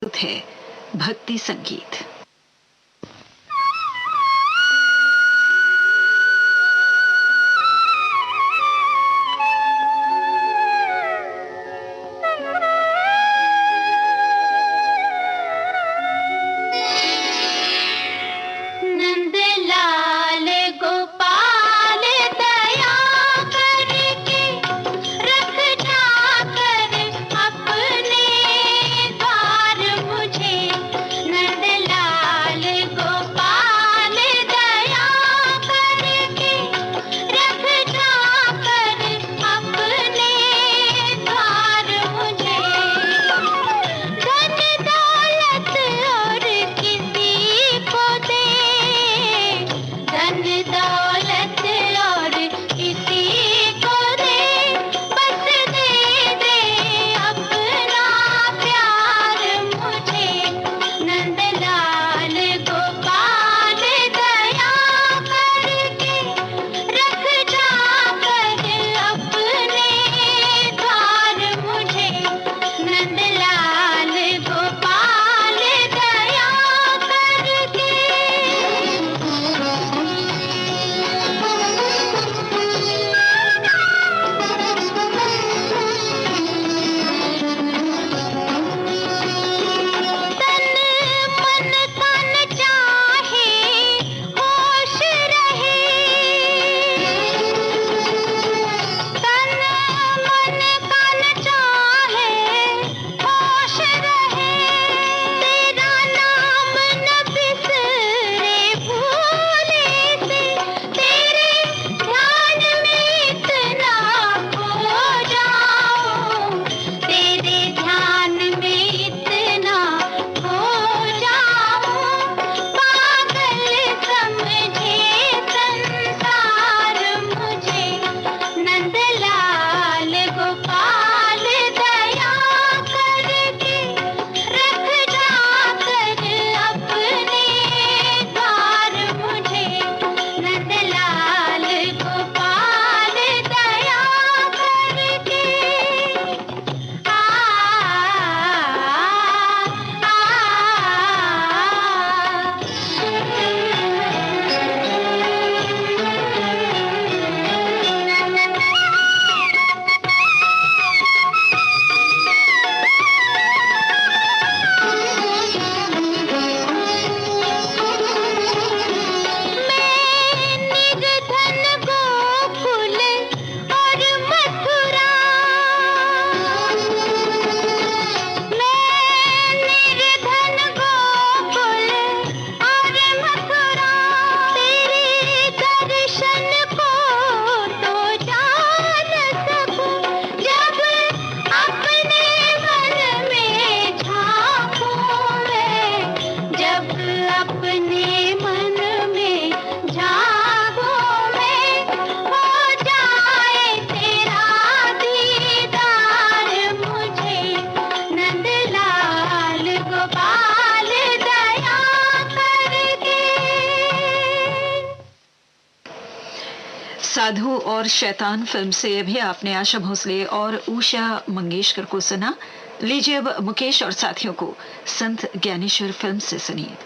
है भक्ति संगीत। साधु और शैतान फिल्म से अभी आपने आशा भोसले और उषा मंगेशकर को सुना। लीजिए अब मुकेश और साथियों को संत ज्ञानेश्वर फिल्म से सुनिए।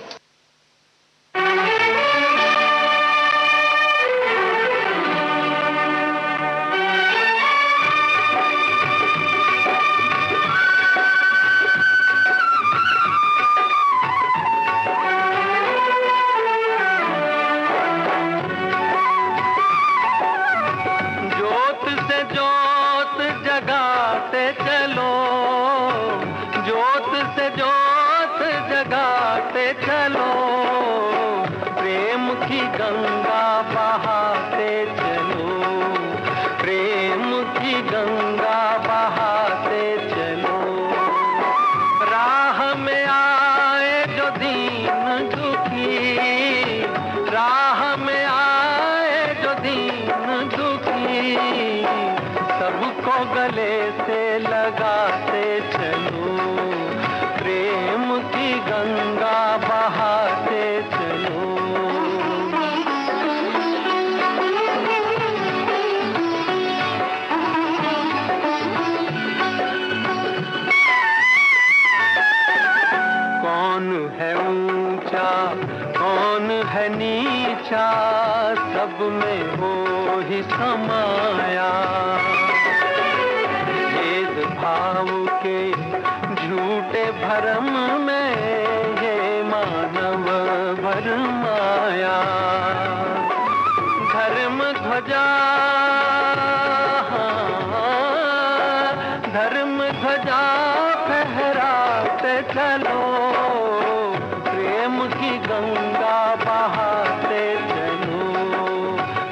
चलो प्रेम की गंगा बहाते चलो, प्रेम की गंगा बहाते चलो। राह में आए जो दीन दुखी, राह में आए जो दीन दुखी, सबको गले से लगाते चलो, प्रेम की गंगा बहाते चलो। कौन है ऊंचा कौन है नीचा, सब में वो ही समाया। भेद भाव के झूठे भरम में ये मानव भरमाया। धर्म ध्वजा फहराते चलो, प्रेम की गंगा बहाते चलो,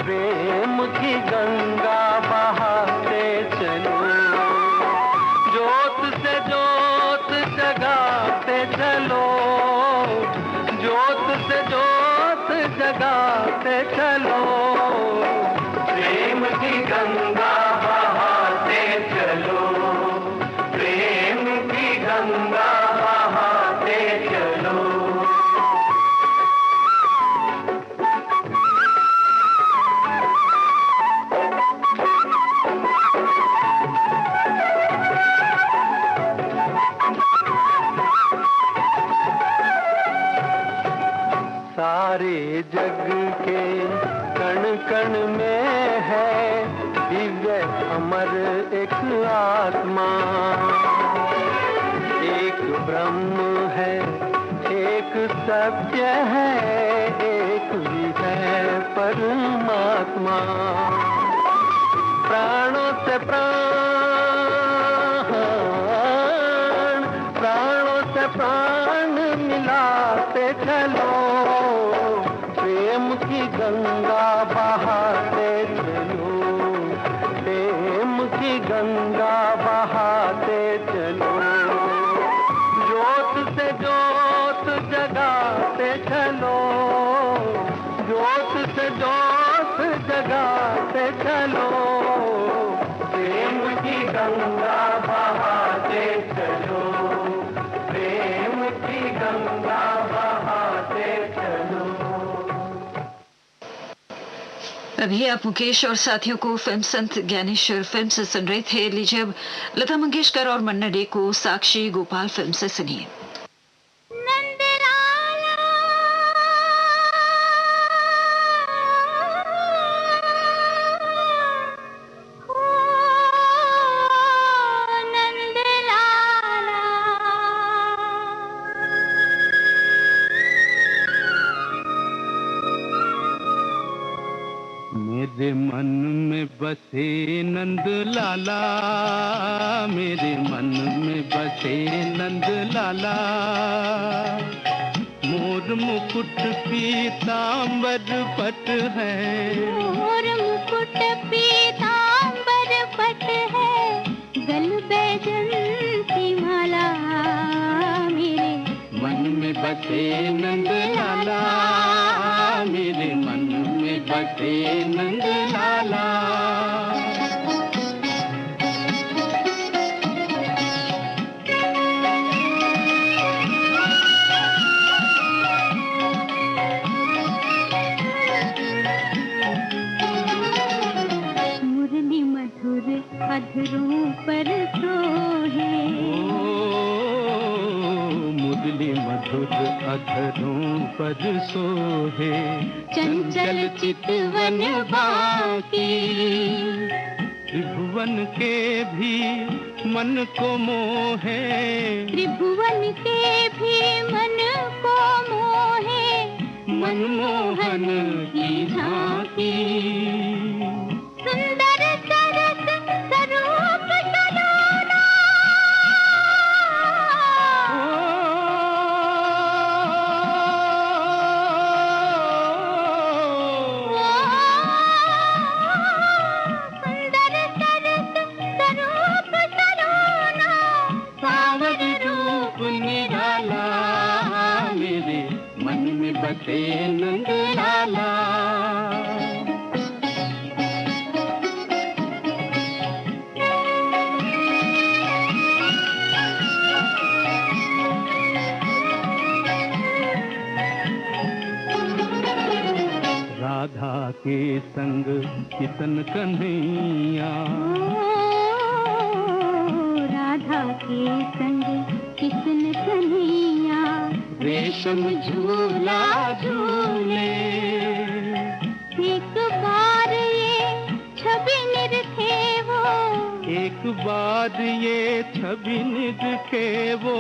प्रेम की गंगा बहाते चलो। ज्योत से ज्योत जगाते चलो, ज्योत से ज्योत जगाते चलो, प्रेम की गंगा बहाते चलो, प्रेम की गंगा बहाते चलो। सारे जग के कण कण में है दिव्य अमर एक आत्मा। एक ब्रह्म है एक सत्य है, एक ही है परमात्मा। प्राणों से प्राण मिलाते चलो, प्रेम की गंगा बहाते चलो, प्रेम की गंगा बहाते चलो। ज्योत से ज्योत जगाते चलो, ज्योत से ज्योत जगाते चलो, प्रेम की गंगा बहाते चलो, प्रेम की गंगा बहाते चलो। अभी आप मुकेश और साथियों को फिल्म संत ज्ञानेश्वर फिल्म से सुन रहे थे। लीजिए अब लता मंगेशकर और मन्ना डे को साक्षी गोपाल फिल्म से सुनिए। मेरे मन में बसे नंद लाला, मेरे मन में बसे नंद लाला। मोर मुकुट पीतांबर पट है, मोर मुकुट पीतांबर पट है, गल बैजंती माला। मेरे मन में बसे नंद लाला, मेरे मन में बसे नंद लाला। मुरली मधुर अधरों पर सोहे, मुरली मधुर अधरों पर सोहे। चंचल चितवन बाकी, त्रिभुवन के भी मन को मोहे, त्रिभुवन के भी मन को मोहे। मनमोहन की झांकी। सुंदर सरस स्वरूप सलोना, सुंदर सरस स्वरूप सलोना। सावर रूप निराला, मेरे मन में बसे नंद लाला। राधा के संग किशन कन्हैया, राधा के संग किशन कन्हैया। रेशम झूला झूले। एक बार ये छवि निरखे वो, एक बार ये छवि निरखे वो,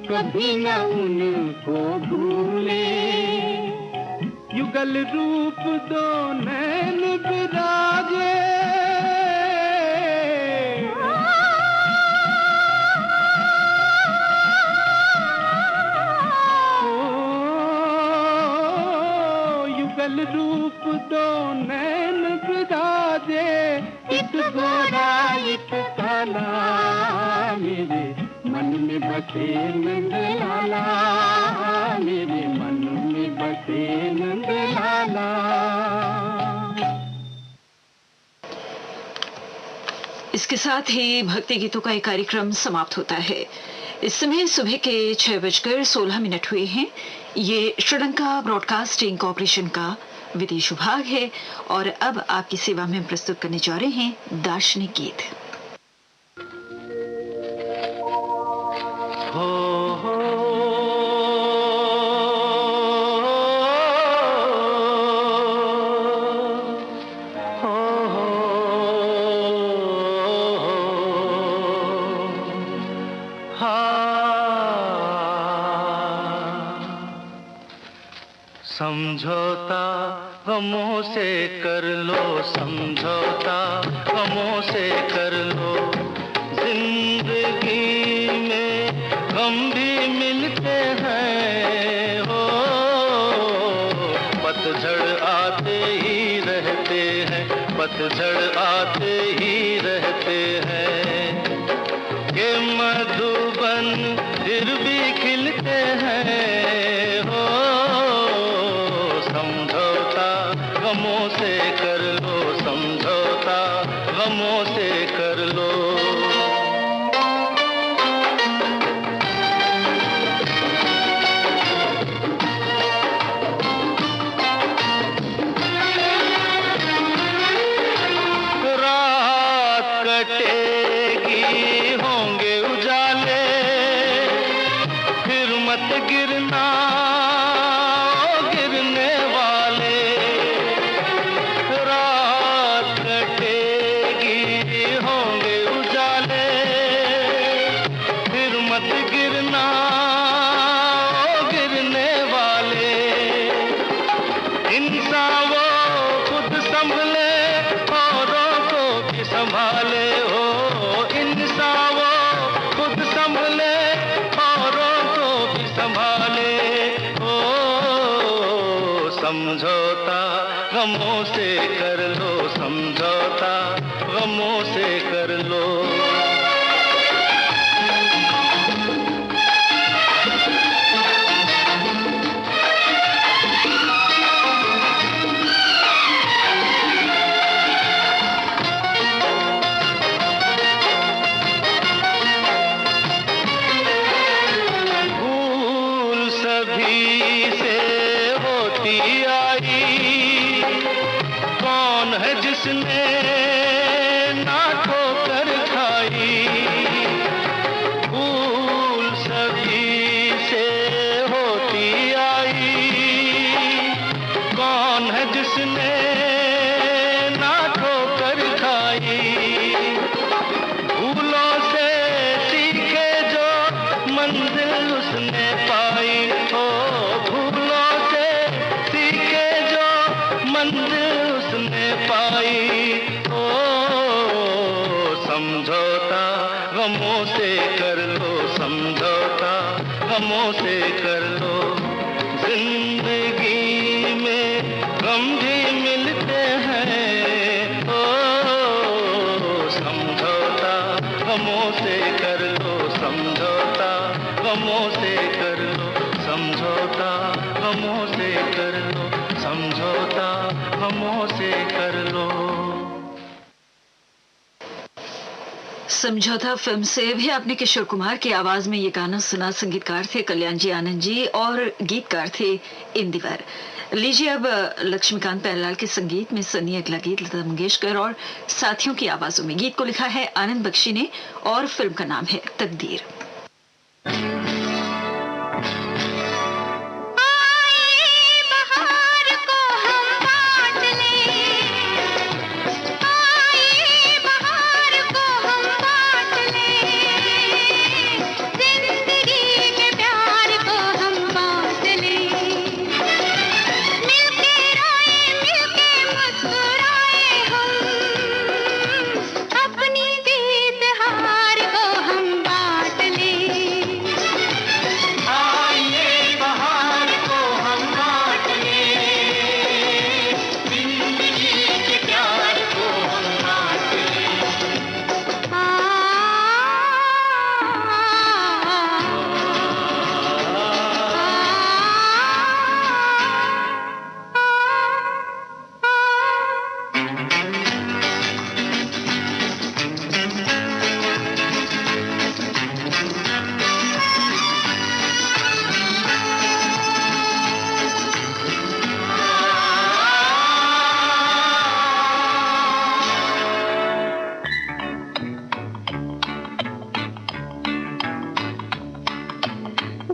कभी न उनको भूले। युगल रूप दो नैन विराजे, युगल रूप दो नैन विराजे, एक गोरा एक काला, मेरे मन में बसे नंद लाला, मेरे मन में बसे नंद लाला। इसके साथ ही भक्ति गीतों का एक कार्यक्रम समाप्त होता है। इस समय सुबह के 6:16 हुए हैं। ये श्रीलंका ब्रॉडकास्टिंग कॉरपोरेशन का विदेश विभाग है और अब आपकी सेवा में हम प्रस्तुत करने जा रहे हैं दार्शनिक गीत। समझौता गमों से कर लो, समझौता गमों से कर लो। जिंदगी में गम भी मिलते हैं हो, पतझड़ आते ही रहते हैं, पतझड़ आते ही रहते हैं। ये मधुबन फिर भी खिलते हैं हो, गमों से कर लो, समझौता गमों से कर लो। रात कटेगी होंगे उजाले, फिर मत गिरना समझौता गमों से कर लो, समझौता गमों से कर लो। भूल सभी से होती आई, कौन है जिसने ना ठोकर खाई। भूल सभी से होती आई, कौन है जिसने ना ठोकर खाई। भूलों से सीखे जो मंजिल उसने पाई हो, भूलों से सीखे जो मंजिल उसने पाई हो। समझौता गमों से कर लो, समझौता गमों से कर लो। जिंदगी में गम भी मिलते हैं ओ, समझौता गमों से कर लो, समझौता गमों से कर लो, समझौता गमों से कर लो, समझौता गमों से कर लो। समझौता फिल्म से भी आपने किशोर कुमार की आवाज में ये गाना सुना। संगीतकार थे कल्याण जी आनंद जी और गीतकार थे इंदिवर। लीजिए अब लक्ष्मीकांत प्यारेलाल के संगीत में सनी अगला गीत लता मंगेशकर और साथियों की आवाजों में। गीत को लिखा है आनंद बख्शी ने और फिल्म का नाम है तकदीर।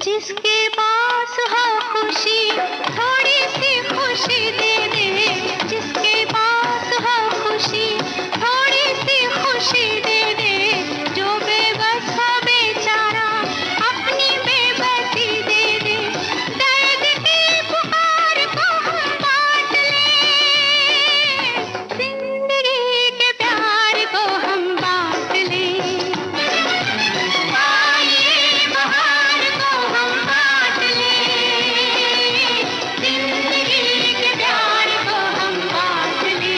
जिसके पास हो खुशी थोड़ी सी खुशी दे दे, जिसके पास हो खुशी थोड़ी सी खुशी दे दे, जो बेबस हो बेचारा अपनी बेबसी दे दे, दर्द की पुकार को हम बांट ले, जिंदगी के प्यार को हम बांट ले, आइए बहार को हम बांट ले, जिंदगी के प्यार को हम बांट ले।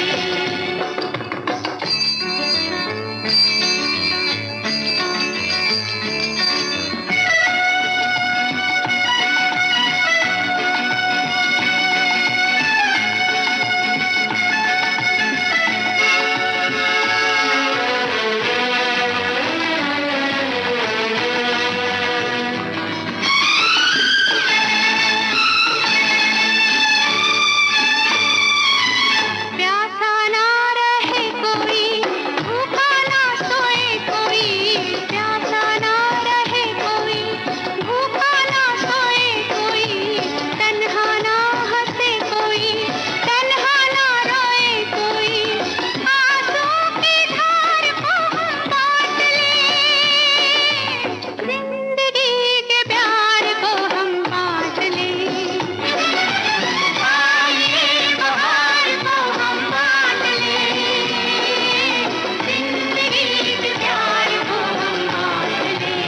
प्यासा ना रहे कोई, भूखा ना सोए कोई, प्यासा ना रहे कोई, भूखा ना सोए कोई, तन्हा ना हंसे कोई, तन्हा ना रोए कोई, आंसू की धार को हम बांट ले, जिंदगी के प्यार को हम बांट ले, आइए बहार को हम बांट ले, जिंदगी के प्यार को हम बांट ले।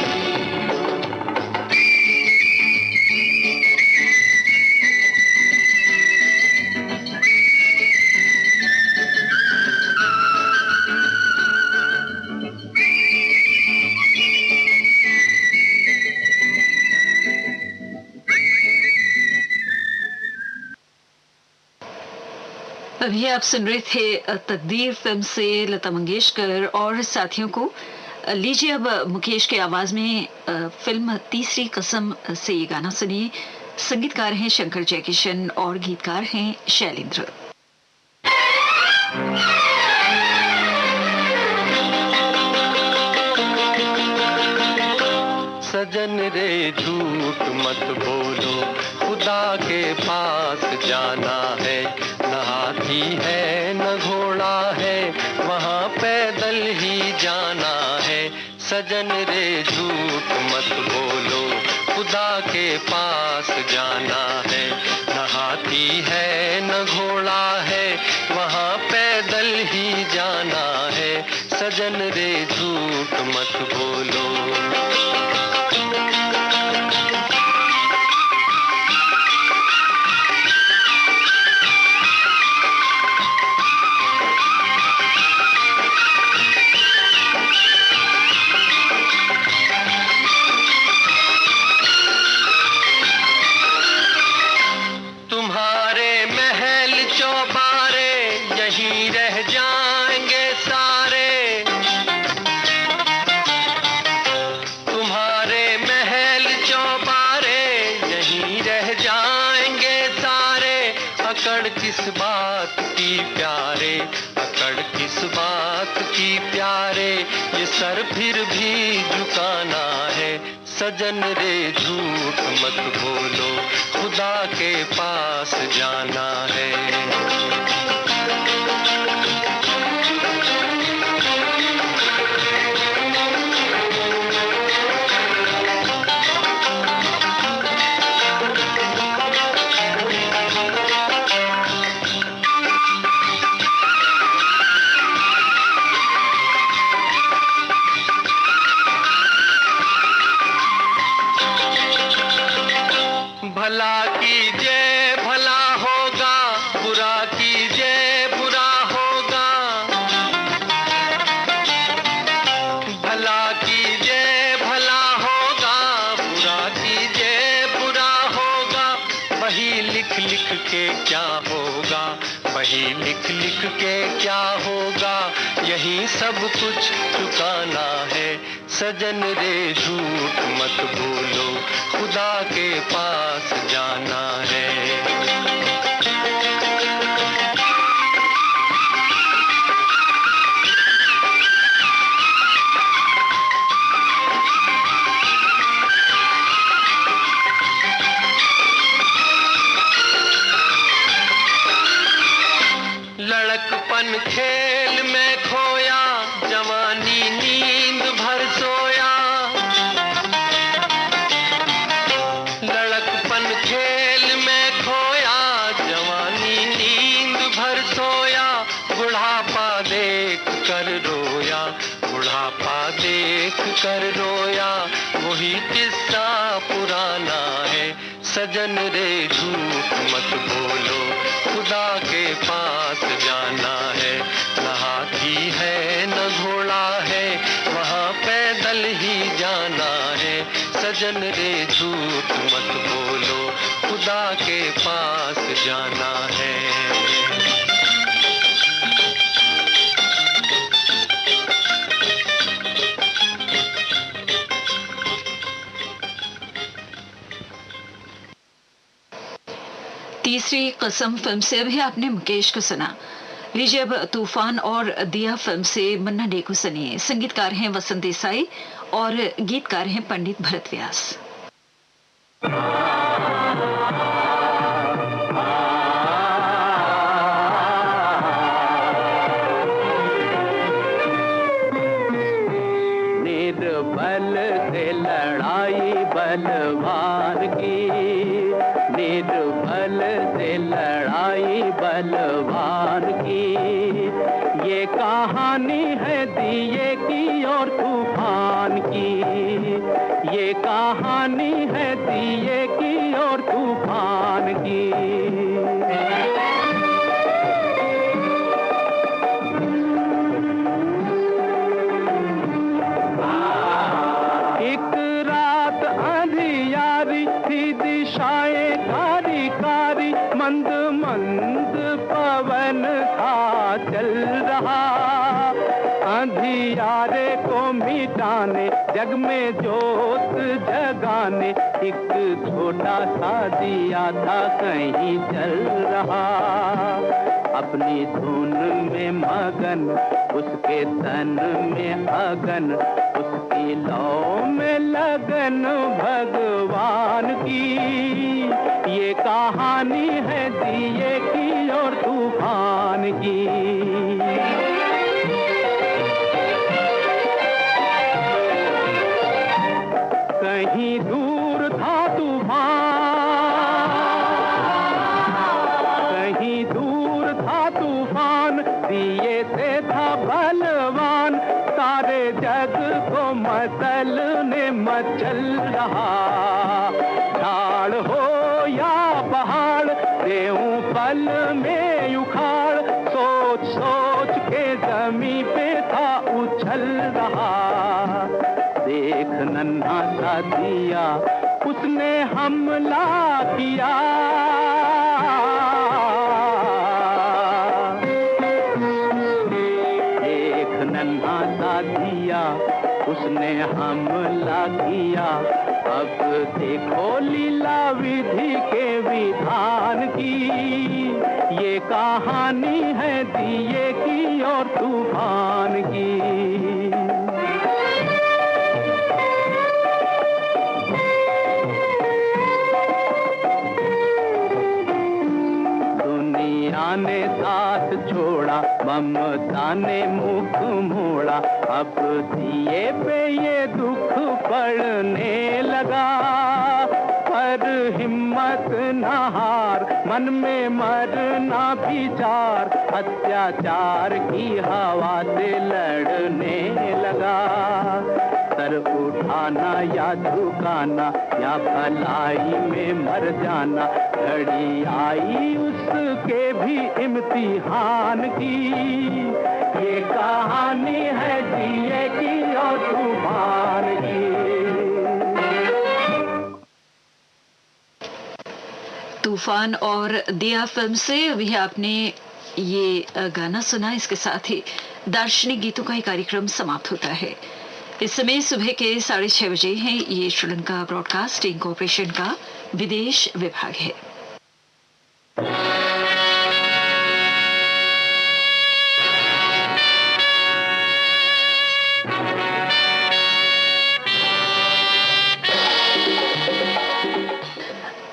अभी आप सुन रहे थे तकदीर फिल्म से लता मंगेशकर और साथियों को। लीजिए अब मुकेश के आवाज में फिल्म तीसरी कसम से ये गाना सुनिए। संगीतकार हैं शंकर जयकिशन और गीतकार हैं शैलेंद्र। सजन रे झूठ मत बोलो, खुदा के पास जाना है, न हाथी है न घोड़ा है, वहाँ पैदल ही जाना है। सजन रे झूठ मत बोलो, खुदा के पास जाना है, न हाथी है न घोड़ा है, वहाँ पैदल ही जाना है। सजन रे झूठ मत बोलो। तुम्हारे महल चौबारे यहीं रह जाएंगे सारे, तुम्हारे महल चौबारे यहीं रह जाएंगे सारे। अकड़ किस बात की प्यारे, अकड़ किस बात की प्यारे, ये सर फिर भी झुकाना है। सजन रे झूठ मत बोलो, खुदा के पास जाना है। भला कीजिए भला होगा, बुरा कीजिए बुरा होगा। भला कीजिए भला होगा, बुरा कीजिए बुरा होगा। वही लिख लिख के क्या होगा, वही लिख लिख के क्या होगा, यही सब कुछ चुकाना है। सजन रे झूठ मत बोलो, खुदा के पास जाना है। लड़कपन खेल में खोया, जवानी नींद भर सोया। लड़कपन खेल में खोया, जवानी नींद भर सोया। बुढ़ापा देख कर रोया, बुढ़ापा देख कर रोया। वही किस्सा पुराना है, सजन रे झूठ मत बोलो, खुदा के पास जाना है। न हाथी है न घोड़ा है, वहाँ पैदल ही जाना है। सजन रे झूठ मत बोलो, खुदा के पास जाना है। तीसरी कसम फिल्म से अभी आपने मुकेश को सुना। लीजिए अब तूफान और दिया फिल्म से मन्ना डे को सुनिए। संगीतकार हैं वसंत देसाई और गीतकार हैं पंडित भरत व्यास। निर्बल से लड़ाई बलवान की, निर्बल से लड़ाई बलवान की। ये कहानी है दिए की और तूफान की, ये कहानी है दिए की और तूफान की। एक रात अंधियारी थी, दिशाएं कारी कारी, मंद मंद पवन था चल रहा। अंधियारे को मिटाने, जग में जोत जगाने, एक छोटा सा दिया था कहीं जल रहा। अपनी धुन में मगन, उसके तन में अगन, उसकी लौ में लगन भगवान की। ये कहानी है दिए की और तूफान की। कहीं दूर था तूफान, कहीं दूर था तूफान, दिए से था बलवान। सारे जग को मचलने मचल रहा। झाड़ हो या पहाड़, देऊं पल में उखाड़, सोच सोच के जमी पे था उछल रहा। देख नन्हा सा दिया, उसने हमला किया। देख नन्हा सा दिया, उसने हमला किया। अब देखो लीला विधि के विधान की। ये कहानी है दिए की और तूफान की। ने साथ छोड़ा, ममता ने मुख मोड़ा। अब दिए पे ये दुख पड़ने लगा। पर हिम्मत न हार, मन में मरना विचार, अत्याचार की हवा से लड़ने लगा। सर उठाना या झुकाना, या भलाई में मर जाना, घड़ी आई उसके भी इम्तिहान की। ये कहानी है दिए की और तूफान की। तूफान और दिया फिल्म से अभी आपने ये गाना सुना। इसके साथ ही दार्शनिक गीतों का ये कार्यक्रम समाप्त होता है। इस समय सुबह के 6:30 बजे हैं। ये श्रीलंका ब्रॉडकास्टिंग कॉर्पोरेशन का विदेश विभाग है।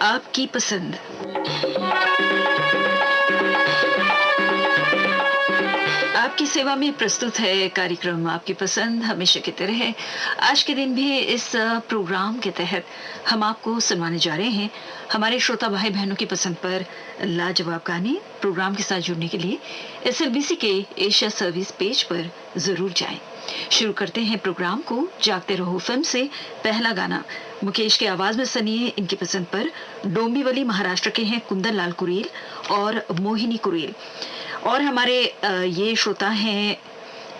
आपकी पसंद। आपकी सेवा में प्रस्तुत है कार्यक्रम आपकी पसंद हमेशा की तरह है। आज के दिन भी इस प्रोग्राम के तहत हम आपको सुनवाने जा रहे हैं हमारे श्रोता भाई बहनों की पसंद पर लाजवाब गाने। प्रोग्राम के साथ जुड़ने के लिए SLBC के एशिया सर्विस पेज पर जरूर जाएं। शुरू करते हैं प्रोग्राम को जागते रहो फिल्म से पहला गाना मुकेश की आवाज में सुनिए। इनकी पसंद पर डोंबिवली महाराष्ट्र के हैं कुंदन लाल कुरेल और मोहिनी कुरेल, और हमारे ये श्रोता हैं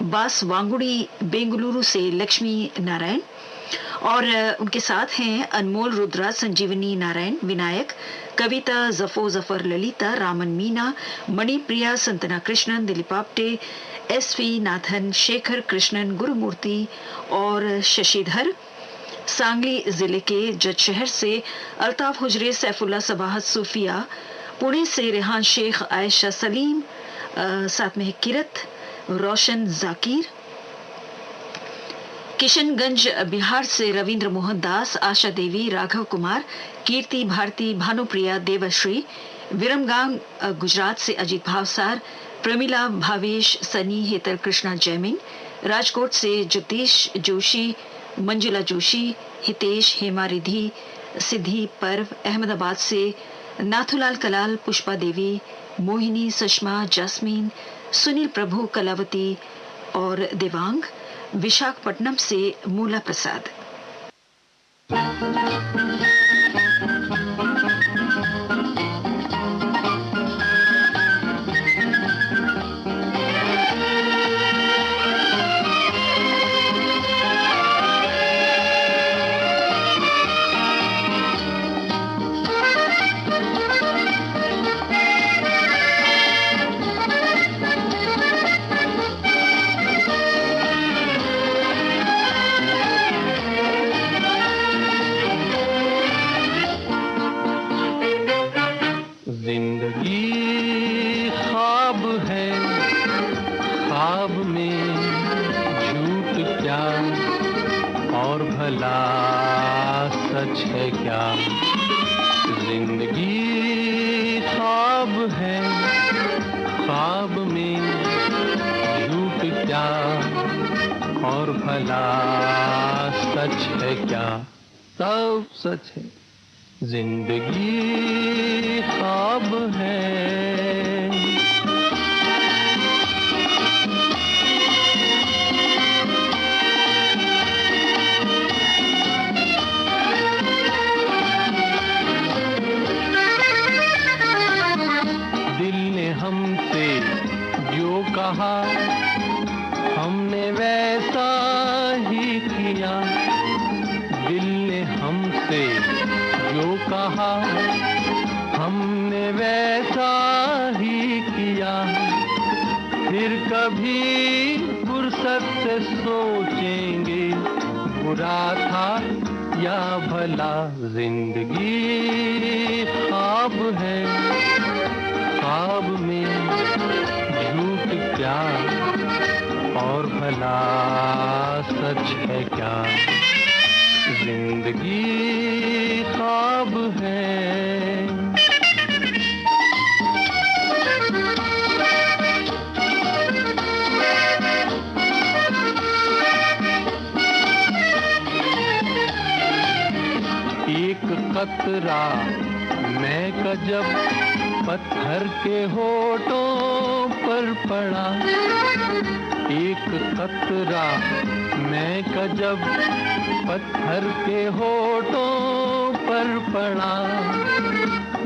बासवांगुड़ी बेंगलुरु से लक्ष्मी नारायण, और उनके साथ हैं अनमोल रुद्रा, संजीवनी नारायण, विनायक, कविता, जफर, ललिता, रामन मीना, मणिप्रिया, संतना कृष्णन, दिलीप आप्टे, SV नाथन, शेखर कृष्णन, गुरुमूर्ति और शशिधर। सांगली जिले के जज शहर से अल्ताफ हुजरे, सैफुल्ला सबाहत, सूफिया, पुणे से रेहान शेख, आयशा सलीम, साथ में किरत, रोशन जाकिर, किशनगंज बिहार से रविंद्र मोहन दास, आशा देवी, राघव कुमार, कीर्ति भारती, भानुप्रिया, देवश्री, विरमगाम गुजरात से अजीत भावसार, प्रमिला, भावेश, सनी, हेतर कृष्णा जैमिन, राजकोट से जगदीश जोशी, मंजुला जोशी, हितेश, हेमा रिधि, सिद्धि पर्व, अहमदाबाद से नाथुलाल कलाल, पुष्पा देवी, मोहिनी, सुषमा, जास्मीन, सुनील प्रभु, कलावती और देवांग, विशाखापट्टनम से मूला प्रसाद। सच है क्या जिंदगी ख्वाब है, ख्वाब में झूठ क्या और भला सच है क्या, सब सच है। जिंदगी ख्वाब है। हमसे जो कहा हमने वैसा ही किया, दिल ने हमसे जो कहा हमने वैसा ही किया, फिर कभी फुर्सत से सोचेंगे बुरा था या भला। जिंदगी ख्वाब है, ख्वाब में झूठ क्या और भला सच है क्या, जिंदगी ख्वाब है। एक कतरा मैं का जब पत्थर के होठों पर पड़ा, एक कतरा मैं का जब पत्थर के होठों पर पड़ा,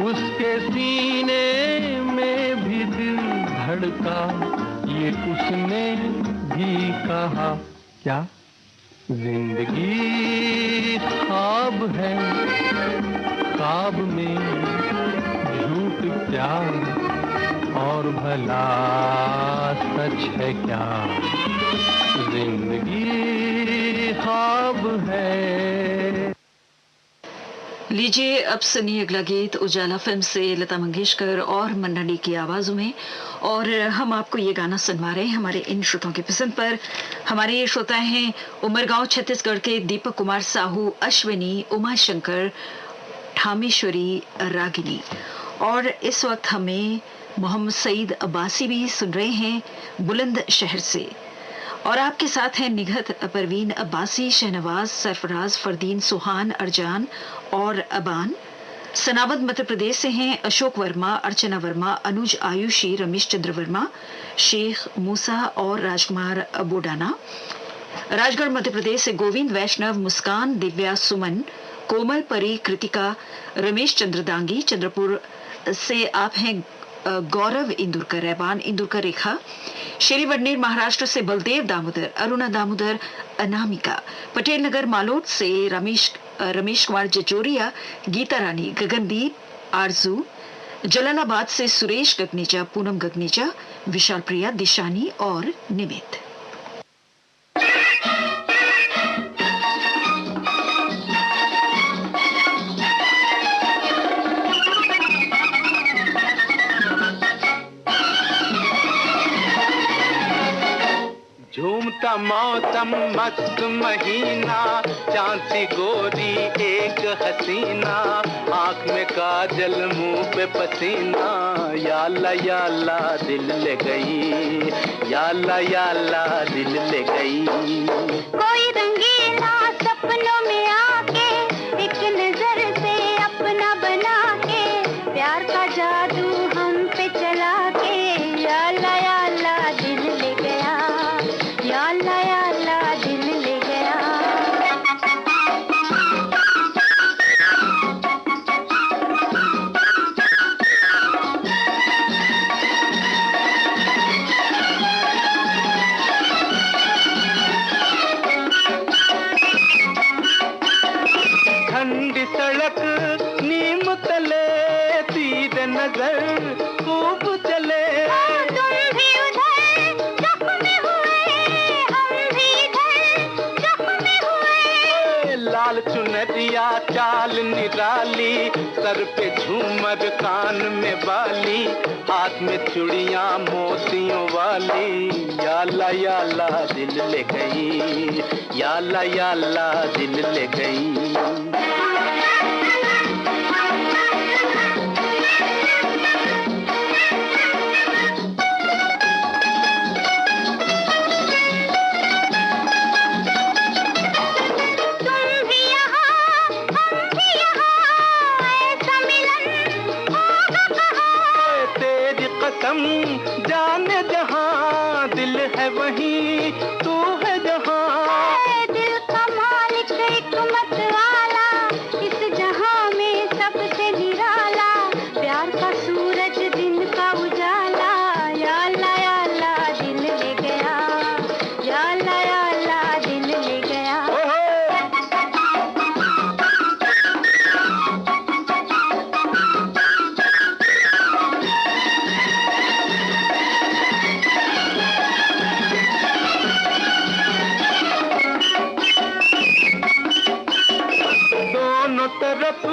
उसके सीने में भी दिल धड़का, ये उसने भी कहा। क्या जिंदगी ख्वाब है, ख्वाब में झूठ क्या और भला सच है क्या, जिंदगी ख्वाब है। लीजिए अब सुनिए अगला गीत उजाला फिल्म से लता मंगेशकर और मन्ना डे की आवाजों में, और हम आपको ये गाना सुनवा रहे हैं हमारे इन श्रोताओं की पसंद पर। हमारे ये श्रोता हैं उमरगांव छत्तीसगढ़ के दीपक कुमार साहू, अश्विनी, उमा शंकर, ठामेश्वरी, रागिनी, और इस वक्त हमें मोहम्मद सईद अब्बासी भी सुन रहे हैं बुलंद शहर से। और आपके साथ हैं निघत, परवीन अब्बासी, शहनवाज, सरफराज, फरदीन, सुहान, अरजान और अबान। सनावद मध्य प्रदेश से हैं अशोक वर्मा, अर्चना वर्मा, अनुज आयुषी, रमेश चंद्र वर्मा, शेख मूसा और राजकुमार बोडाना। राजगढ़ मध्य प्रदेश से गोविंद वैष्णव, मुस्कान, दिव्या, सुमन, कोमल, परी, कृतिका, रमेश चंद्र दांगी। चंद्रपुर से आप हैं गौरव इंदुरकर, रहबान इंदुरकर रेखा। शेरी वडनेर महाराष्ट्र से बलदेव दामोदर, अरुणा दामोदर, अनामिका। पटेल नगर मालोट से रमेश कुमार जजोरिया, गीता रानी, गगनदीप, आरजू। जलालाबाद से सुरेश गगनेजा, पूनम गगनेजा, विशाल प्रिया, दिशानी और निमित। झूमता मौसम मस्त महीना, चांद सी गोरी एक हसीना, आँख में काजल मुंह पे पसीना, या अल्लाह दिल ले गई, या अल्लाह दिल ले गई। कोई रंगीला सपनों में आके एक नजर से अपना बना के, प्यार का जादू हम पे चला के, या अल्लाह दिल ले गया, या अल्लाह दिल ले गया। ठंडी सड़क नीम तले, तीर नजर खूब चले, तुम भी उधर जख्मी हुए, हम भी इधर जख्मी हुए। लाल चुनरिया चाल निराली, सर पे झूमर कान में बाली, हाथ में चूड़ियां मोतियों वाली, या अल्लाह दिल ले गई, या अल्लाह दिल ले गई। जाने जहां दिल है वहीं तू है जहां, दिल का मालिक एक मत वाला, इस जहां में सबसे निराला, प्यार का सूरज दिन का उजाला, या अल्लाह दिल ले गया, या अल्लाह दिल ले गया। तरफ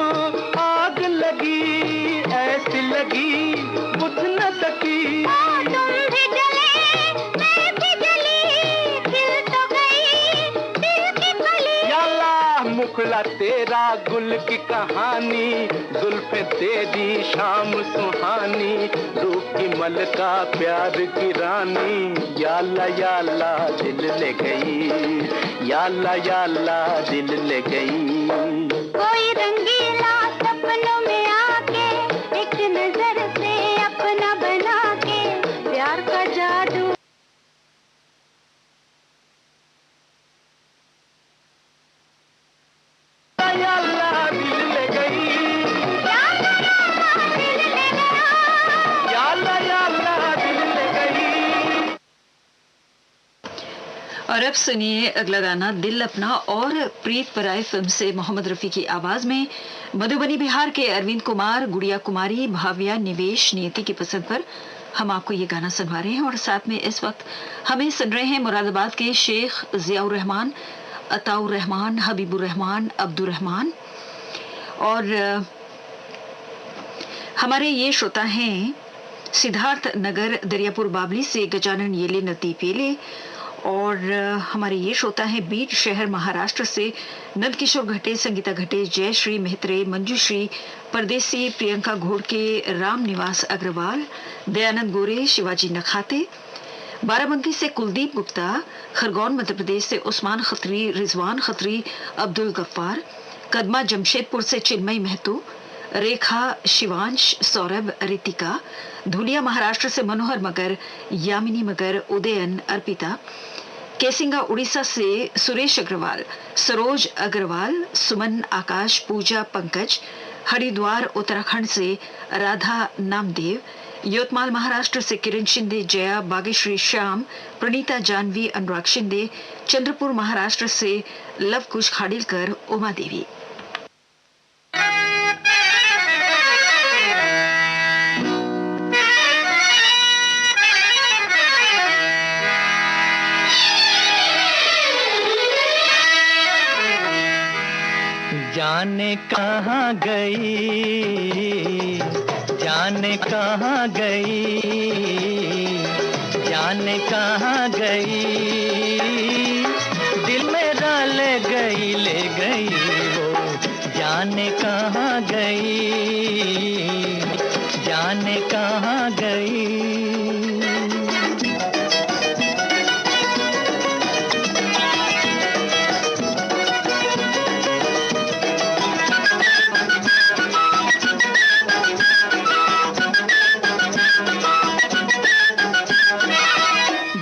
आग लगी, ऐसी लगी बुझ न सकी, तुम भी जले मैं भी जली, खिल तो गई दिल की कली। या अल्लाह मुखड़ा तेरा गुल की कहानी, जुल्फे तेरी शाम सुहानी, रूप की मलका प्यार की रानी, या अल्लाह दिल ले गई, या अल्लाह दिल ले गई। कोई रंगीला सपनों में आके एक नजर से अपना बना के, प्यार का जादू। या अल्लाह दिल ले गई, या अल्लाह दिल ले गया, या अल्लाह दिल ले गई। और अब सुनिए अगला गाना दिल अपना और प्रीत पराई फिल्म से मोहम्मद रफी की आवाज में। मधुबनी बिहार के अरविंद कुमार, गुड़िया कुमारी, भाव्या, निवेश, नियति की पसंद पर हम आपको ये गाना सुनवा रहे हैं। और साथ में इस वक्त हमें सुन रहे हैं मुरादाबाद के शेख जियाउर रहमान, अताउर रहमान, हबीबुर रहमान, अब्दुर रहमान। और हमारे ये श्रोता हैं सिद्धार्थ नगर दरियापुर बाबली से गजानन येले नतीफ येले और हमारे ये श्रोता है बीड शहर महाराष्ट्र से नंदकिशोर घटे, संगीता घटे, जयश्री मेहत्रे, मंजूश्री परदेसी, प्रियंका घोड़के, राम निवास अग्रवाल, दयानंद गोरे, शिवाजी नखाते, बाराबंकी से कुलदीप गुप्ता, खरगोन मध्य प्रदेश से उस्मान खत्री, रिजवान खत्री, अब्दुल गफ्फार, कदमा जमशेदपुर से चिन्मयी महतो, रेखा, शिवांश, सौरभ, रितिका, धुलिया महाराष्ट्र से मनोहर मगर, यामिनी मगर, उदयन, अर्पिता, केसिंगा उड़ीसा से सुरेश अग्रवाल, सरोज अग्रवाल, सुमन, आकाश, पूजा, पंकज, हरिद्वार उत्तराखंड से राधा नामदेव, यवतमाल महाराष्ट्र से किरण शिंदे, जया, बागेश्वरी श्याम, प्रणीता जानवी, अनुराग शिंदे, चंद्रपुर महाराष्ट्र से लव कुश खाड़िलकर, उमा देवी। जाने कहाँ गई, जाने कहाँ गई, जाने कहाँ गई, दिल मेरा ले गई वो, जाने कहाँ गई, जाने कहाँ गई।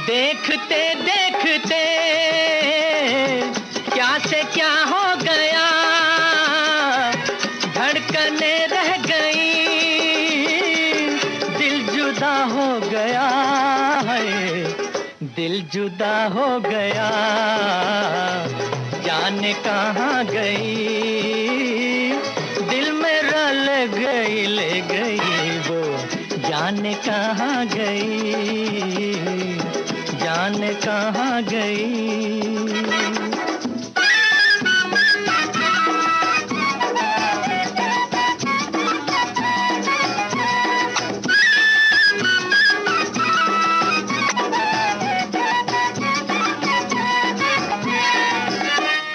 देखते देखते क्या से क्या हो गया, धड़कने रह गई, दिल जुदा हो गया है, दिल जुदा हो गया, जाने कहाँ गई, दिल मेरा ले गई वो, जाने कहाँ गई, जाने कहाँ गई।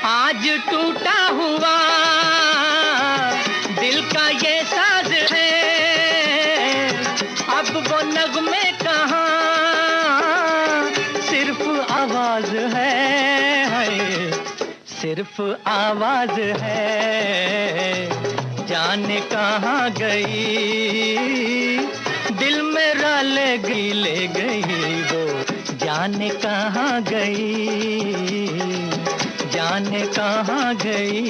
आज टूटा हुआ दिल का ये साज है, अब वो नगमे कहाँ, सिर्फ आवाज है, सिर्फ आवाज है, जाने कहाँ गई, दिल मेरा ले गई वो, जाने कहाँ गई, जाने कहाँ गई।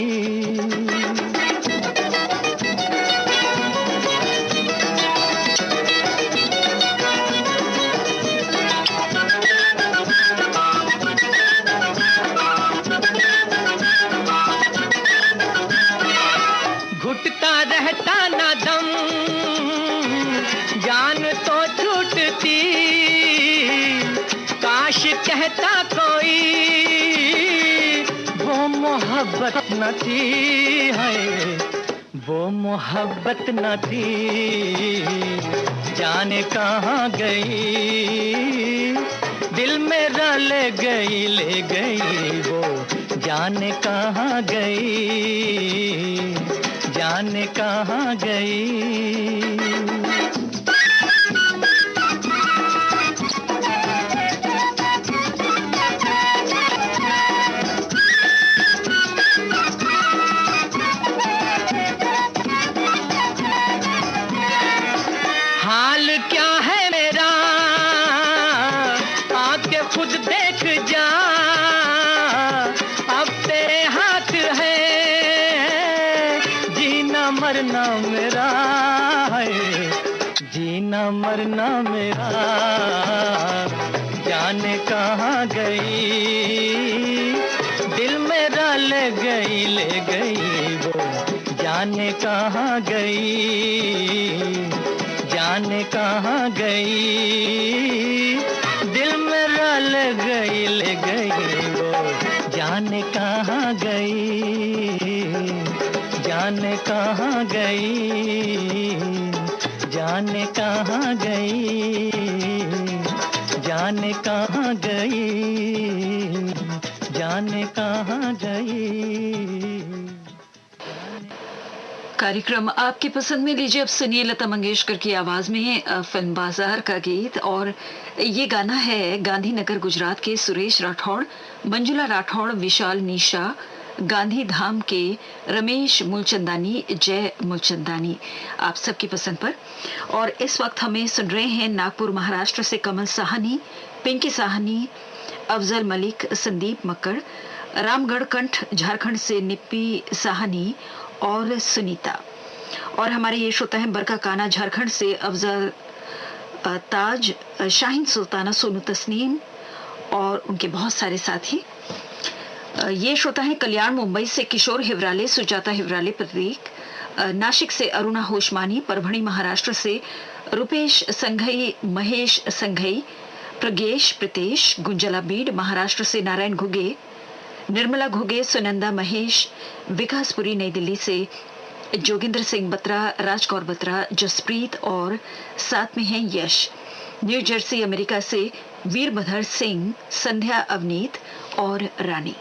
घुटता रहता ना दम, जान तो छूटती, काश कहता कोई वो मोहब्बत न थी, है वो मोहब्बत न थी, जाने कहाँ गई, दिल मेरा ले गई वो, जाने कहाँ गई, जाने कहाँ गई। हाल क्या है मेरा, आके खुद देख जा, अब तेरे हाथ है, जीना मरना मेरा है, जीना मरना मेरा, जाने कहाँ गई, दिल मेरा ले गई वो, जाने कहाँ गई, जाने कहाँ गई, दिल मेरा ले गई वो, जाने कहाँ गई, जाने कहाँ गई, जाने कहाँ गई, जाने कहाँ गई। जाने कहाँ गई। कार्यक्रम आपकी पसंद में लीजिए अब सुनिए लता मंगेशकर की आवाज में फिल्म बाजार का गीत। और ये गाना है गांधीनगर गुजरात के सुरेश राठौड़, मंजुला राठौड़, विशाल निशा, गांधी धाम के रमेश मूलचंदानी, जय मूलचंदानी, आप सबकी पसंद पर। और इस वक्त हमें सुन रहे हैं नागपुर महाराष्ट्र से कमल साहनी, पिंकी साहनी, अफजल मलिक, संदीप मक्कड़, रामगढ़ कंठ झारखंड से निप्पी साहनी और सुनीता। और हमारे ये श्रोता हैं बरका काना झारखंड से अफजल ताज, शाहीन सुल्ताना, सोनू तस्नीम और उनके बहुत सारे साथी। ये श्रोता हैं कल्याण मुंबई से किशोर हिवराले, सुजाता हिवराले, प्रतीक, नासिक से अरुणा होशमानी, परभणी महाराष्ट्र से रुपेश संघई, महेश संघई, प्रगेश प्रीतेश, गुंजला बीड, महाराष्ट्र से नारायण घुगे, निर्मला घुगे, सुनंदा महेश, विकासपुरी नई दिल्ली से जोगिंदर सिंह बत्रा, राजकौर बत्रा, जसप्रीत और साथ में हैं यश, न्यू जर्सी अमेरिका से वीरभद्र सिंह, संध्या अवनीत और रानी।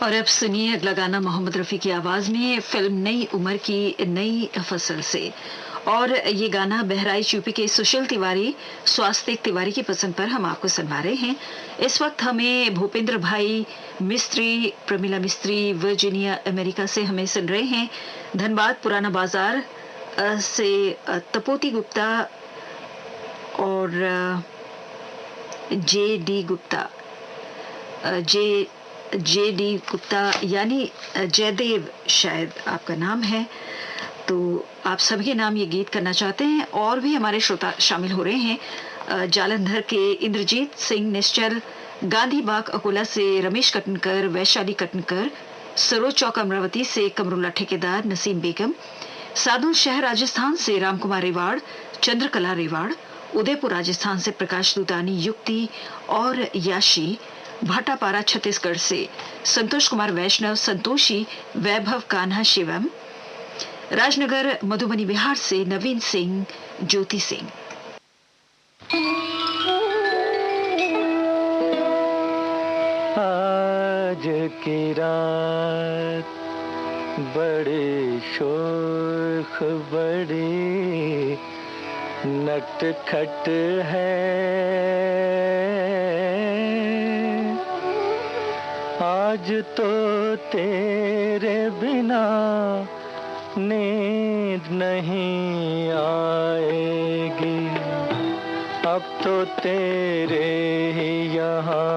और अब सुनिए अगला गाना मोहम्मद रफी की आवाज में, फिल्म नई उम्र की नई फसल से। और ये गाना बहराइच यूपी के सुशील तिवारी, स्वास्तिक तिवारी की पसंद पर हम आपको सुनवा रहे हैं। इस वक्त हमें भूपेंद्र भाई मिस्त्री, प्रमिला मिस्त्री, वर्जीनिया अमेरिका से हमें सुन रहे हैं। धनबाद पुराना बाजार से तपोती गुप्ता और जे डी गुप्ता यानी जयदेव शायद आपका नाम है। तो आप सभी के नाम ये गीत करना चाहते हैं। और भी हमारे श्रोता शामिल हो रहे हैं। जालंधर के इंद्रजीत सिंह निश्चल, गांधी बाग अकोला से रमेश कटनकर, वैशाली कटनकर, सरोज चौक अमरावती से कमरुल्ला ठेकेदार, नसीम बेगम, साधु शहर राजस्थान से रामकुमार रेवाड़, चंद्रकला रेवाड़, उदयपुर राजस्थान से प्रकाश दुतानी, युक्ति और याशी, भाटापारा छत्तीसगढ़ से संतोष कुमार वैष्णव, संतोषी, वैभव कान्हा शिवम, राजनगर मधुबनी बिहार से नवीन सिंह, ज्योति सिंह। आज की रात बड़ी शोख बड़ी नटखट है, आज तो तेरे बिना नींद नहीं आएगी, अब तो तेरे ही यहाँ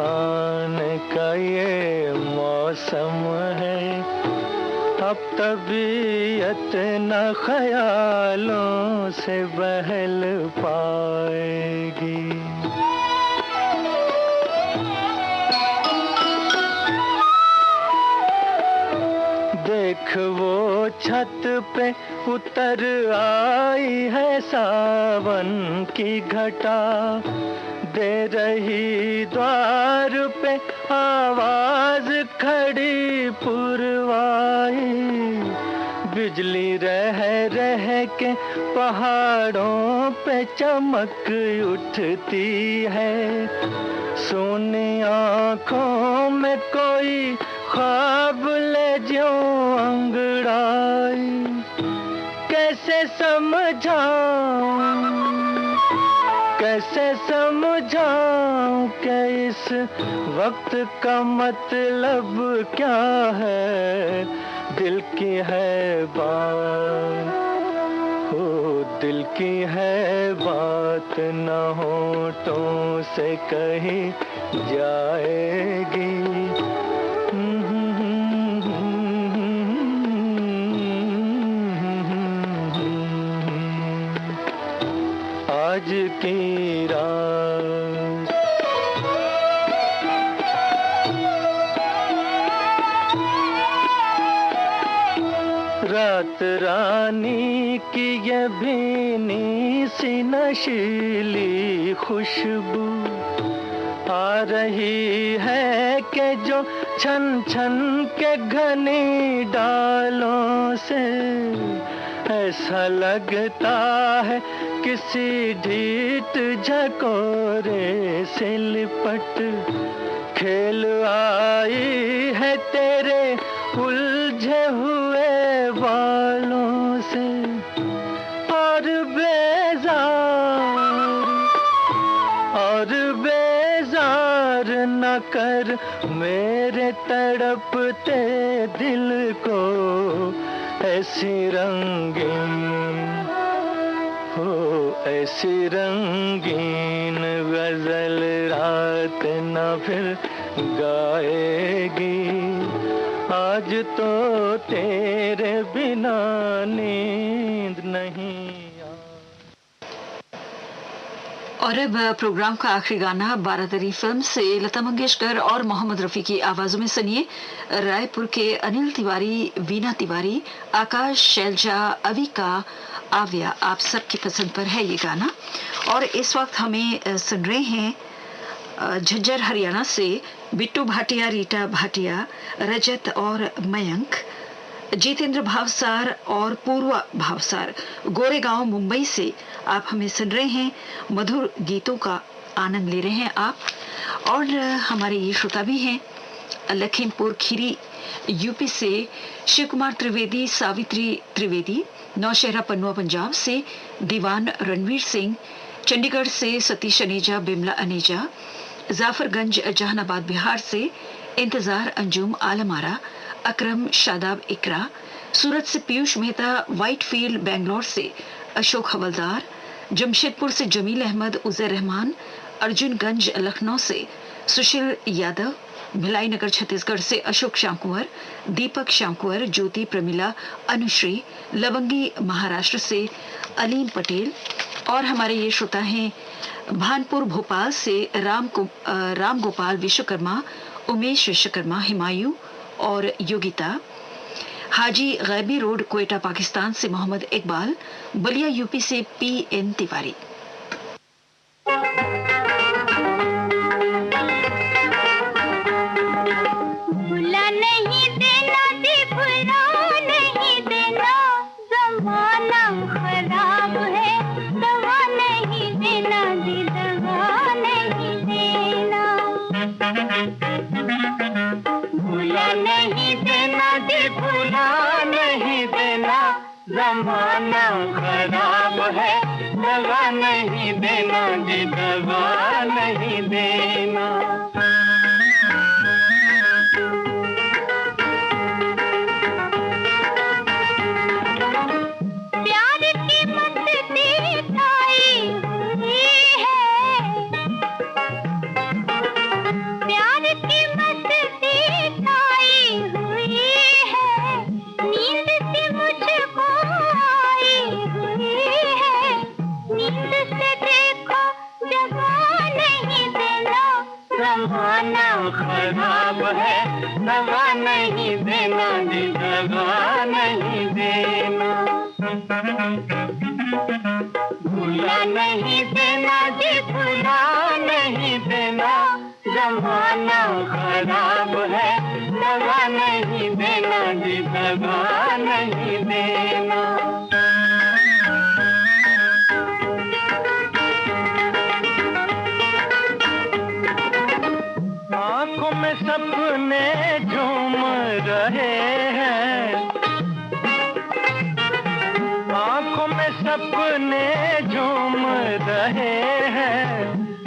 आने का ये मौसम है, अब तबीयत न ख्यालों से बहल पाएगी। देख वो छत पे उतर आई है सावन की घटा, दे रही द्वार पे आवाज खड़ी पुरवाई, बिजली रह रह के पहाड़ों पे चमक उठती है, सोनी आँखों में कोई ख्वाब ले जो अंगड़ाई, कैसे समझाऊं कि इस वक्त का मतलब क्या है, दिल की है बात, हो दिल की है बात न होठों से कही जाएगी। आज की रात रानी की ये भीनी सी नशीली खुशबू आ रही है कि जो छन छन के घनी डालों से, ऐसा लगता है किसी ढीठ झकोरे से लिपट खेल आई है तेरे उलझे हुए बालों से, और बेजार न कर मेरे तड़पते दिल को, ऐसी रंगीन गजल रात न फिर गाएगी, आज तो तेरे बिना नींद नहीं। और अब प्रोग्राम का आखिरी गाना बारादरी फिल्म से लता मंगेशकर और मोहम्मद रफी की आवाजों में सुनिए। रायपुर के अनिल तिवारी, वीना तिवारी, आकाश, शैलजा, अविका, आव्या, आप सबकी पसंद पर है ये गाना। और इस वक्त हमें सुन रहे हैं झज्जर हरियाणा से बिट्टू भाटिया, रीटा भाटिया, रजत और मयंक, जितेंद्र भावसार और पूर्वा भावसार, गोरेगांव मुंबई से आप हमें सुन रहे हैं। मधुर गीतों का आनंद ले रहे हैं आप। और हमारे ये श्रोता भी हैं लखीमपुर खीरी यूपी से शिव कुमार त्रिवेदी, सावित्री त्रिवेदी, नौशहरा पन्नुआ पंजाब से दीवान रणवीर सिंह, चंडीगढ़ से सतीश अनेजा, बिमला अनेजा, जाफरगंज जहानाबाद बिहार से इंतजार अंजुम आलमारा, अकरम शादाब इकरा, सूरत से पीयूष मेहता, व्हाइटफील्ड बेंगलोर से अशोक हवलदार, जमशेदपुर से जमील अहमद, उजैर रहमान, अर्जुनगंज लखनऊ से सुशील यादव, भिलाई नगर छत्तीसगढ़ से अशोक शांकुवर, दीपक शांकुवर, ज्योति प्रमिला, अनुश्री, लवंगी महाराष्ट्र से अलीम पटेल, और हमारे ये श्रोता हैं भानपुर भोपाल से राम गोपाल विश्वकर्मा, उमेश विश्वकर्मा, हिमायू और योगिता, हाजी गैबी रोड कोयटा पाकिस्तान से मोहम्मद इकबाल, बलिया यूपी से PN तिवारी। भुला नहीं देना जी, भुला नहीं देना, जमाना खराब है, दवा नहीं देना जी, दवा नहीं देना। भुला नहीं देना जी, भुला नहीं देना, जमाना खराब है, दवा नहीं देना जी, दवा नहीं देना। प्यार की मस्ती छाई हुई है, प्यार की मस्ती छाई हुई है, नींद से मुझको आई हुई है, नींद से देखो जगा नहीं देना, जमाना खराब है, दवा नहीं देना जी, दवा नहीं देना। भुला नहीं देना जी, भुला नहीं देना, जमाना खराब है, दवा नहीं देना जी, दवा नहीं देना। आंखों में सपने झूम रहे हैं, आंखों में सपने झूम रहे हैं,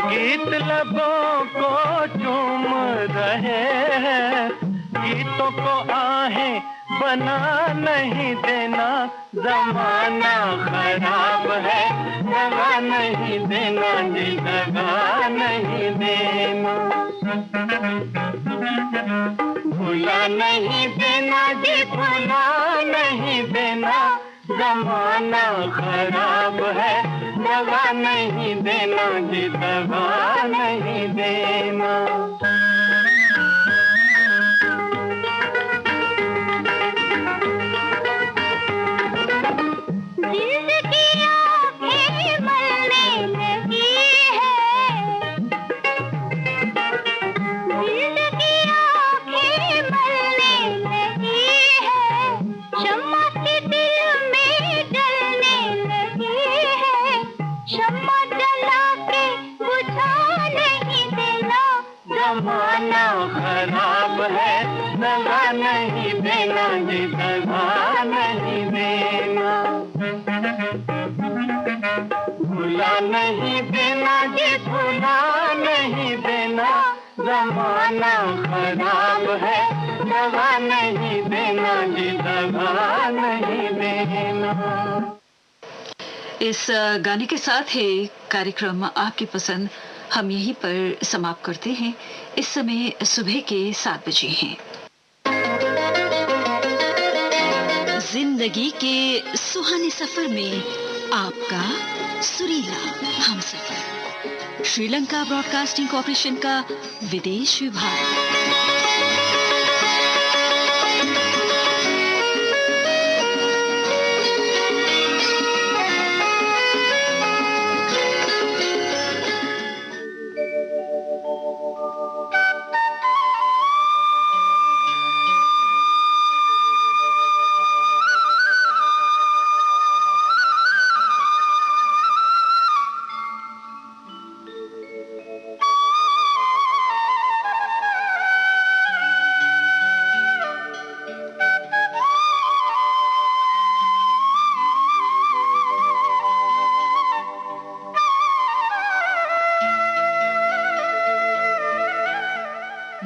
गीत लबों को चूम रहे हैं, गीतों को आहें बना नहीं देना, जमाना खराब है, दवा नहीं देना जी, दवा नहीं देना। भुला नहीं देना जी, भुला नहीं देना, जमाना खराब है, दवा नहीं देना जी, दवा नहीं देना। जिंदगी आंखें मलने लगी है, जिंदगी आंखें मलने लगी है, शम्मा के दिल में जलने लगी है, शम्मा जला के बुझा नहीं देना, जमाना खराब है, दवा नहीं देना जी, दवा नहीं देना। भुला नहीं देना जी, भुला नहीं देना, जमाना खराब है, दवा नहीं देना जी, दवा नहीं देना। इस गाने के साथ ही कार्यक्रम आपकी पसंद हम यहीं पर समाप्त करते हैं। इस समय सुबह के 7 बजे हैं। जिंदगी के सुहाने सफर में आपका सुरीला हमसफर, श्रीलंका ब्रॉडकास्टिंग कॉर्पोरेशन का विदेश विभाग।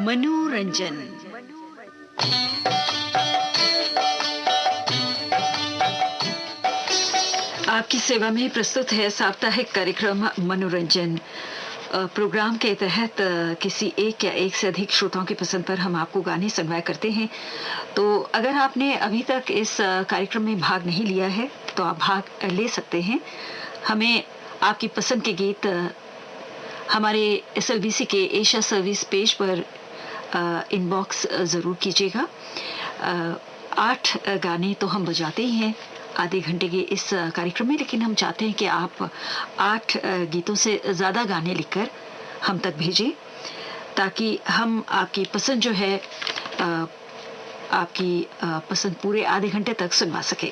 मनोरंजन। आपकी सेवा में प्रस्तुत है साप्ताहिक कार्यक्रम मनोरंजन। प्रोग्राम के तहत किसी एक या एक से अधिक श्रोताओं की पसंद पर हम आपको गाने सुनवाया करते हैं। तो अगर आपने अभी तक इस कार्यक्रम में भाग नहीं लिया है तो आप भाग ले सकते हैं। हमें आपकी पसंद के गीत हमारे SLBC के एशिया सर्विस पेज पर इनबॉक्स ज़रूर कीजिएगा। 8 गाने तो हम बजाते ही हैं आधे घंटे के इस कार्यक्रम में, लेकिन हम चाहते हैं कि आप 8 गीतों से ज़्यादा गाने लिखकर हम तक भेजें, ताकि हम आपकी पसंद जो है आपकी पसंद पूरे आधे घंटे तक सुनवा सके।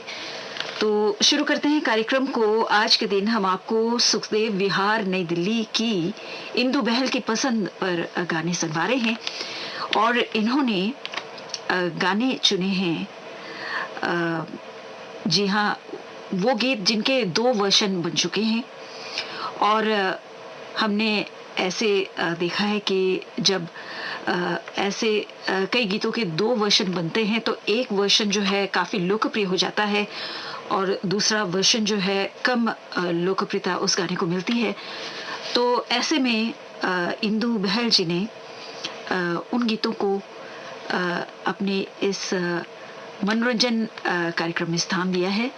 तो शुरू करते हैं कार्यक्रम को। आज के दिन हम आपको सुखदेव विहार नई दिल्ली की इंदु बहल की पसंद पर गाने सुनवा रहे हैं, और इन्होंने गाने चुने हैं, जी हाँ, वो गीत जिनके 2 वर्जन बन चुके हैं। और हमने ऐसे देखा है कि जब ऐसे कई गीतों के 2 वर्जन बनते हैं तो एक वर्जन जो है काफ़ी लोकप्रिय हो जाता है और दूसरा वर्जन जो है कम लोकप्रियता उस गाने को मिलती है। तो ऐसे में इंदु बहल जी ने उन गीतों को अपने इस मनोरंजन कार्यक्रम में स्थान दिया है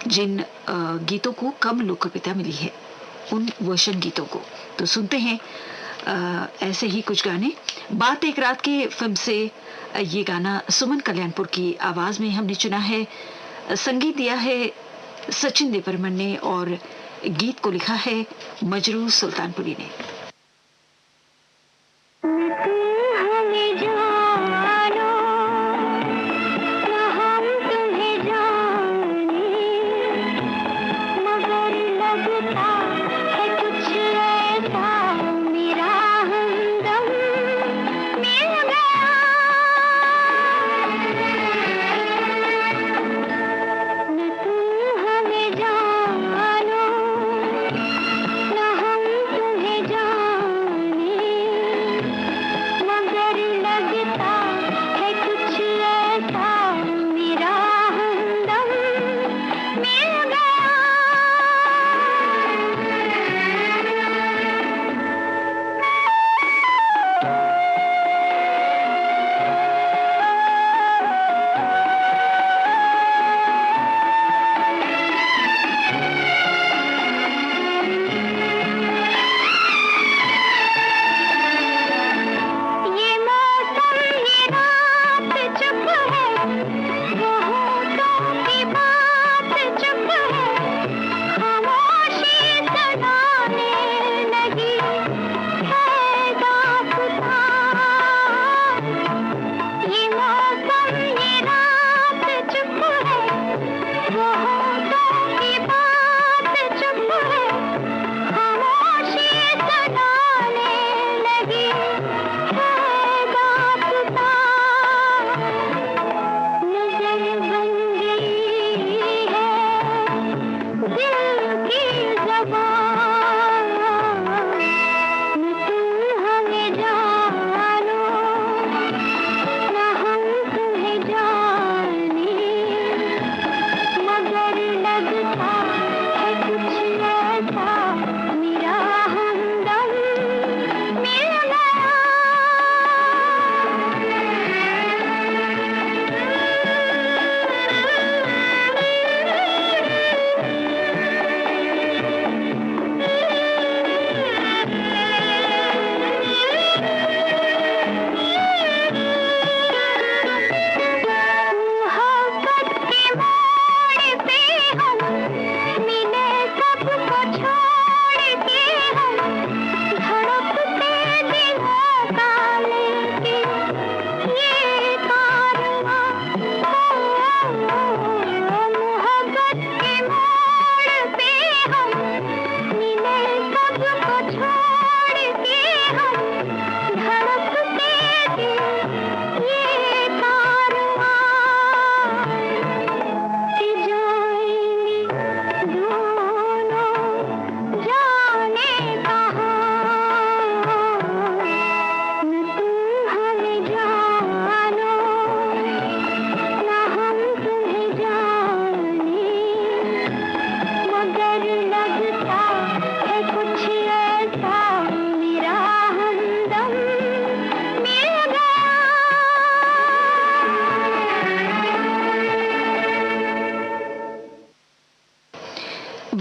जिन गीतों को कम लोकप्रियता मिली है, उन वर्जन गीतों को। तो सुनते हैं ऐसे ही कुछ गाने। बात एक रात की फिल्म से ये गाना सुमन कल्याणपुर की आवाज में हमने चुना है। संगीत दिया है सचिन देवबर्मन ने और गीत को लिखा है मजरूर सुल्तानपुरी ने। जानो, न हम तुम्हें जानो।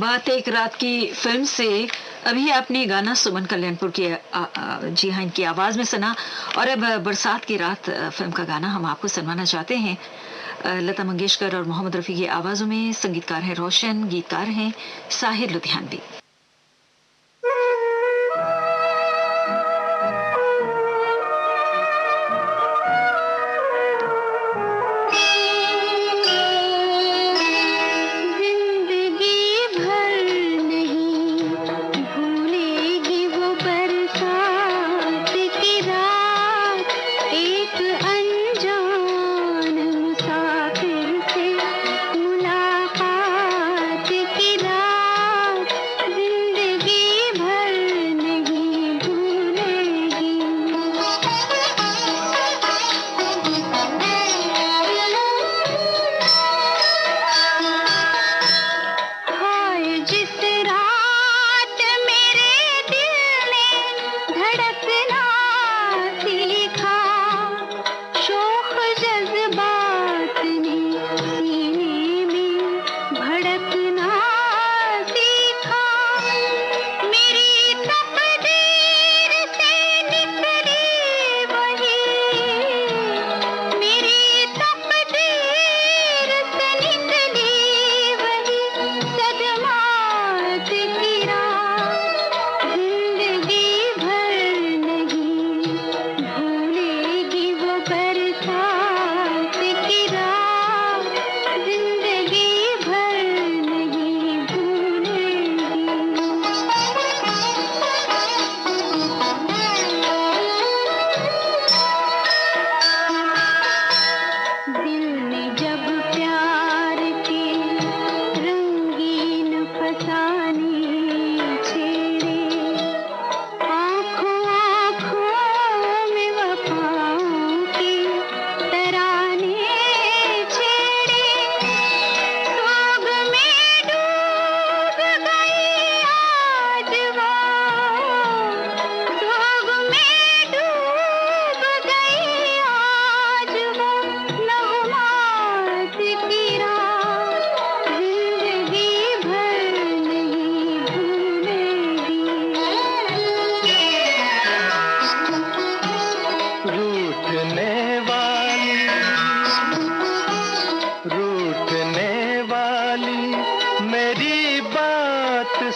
बात एक रात की फिल्म से अभी आपने गाना सुमन कल्याणपुर की जी हाँ इनकी आवाज में सुना। और अब बरसात की रात फिल्म का गाना हम आपको सुनवाना चाहते हैं। लता मंगेशकर और मोहम्मद रफी की आवाजों में, संगीतकार हैं रोशन, गीतकार हैं साहिर लुधियानवी।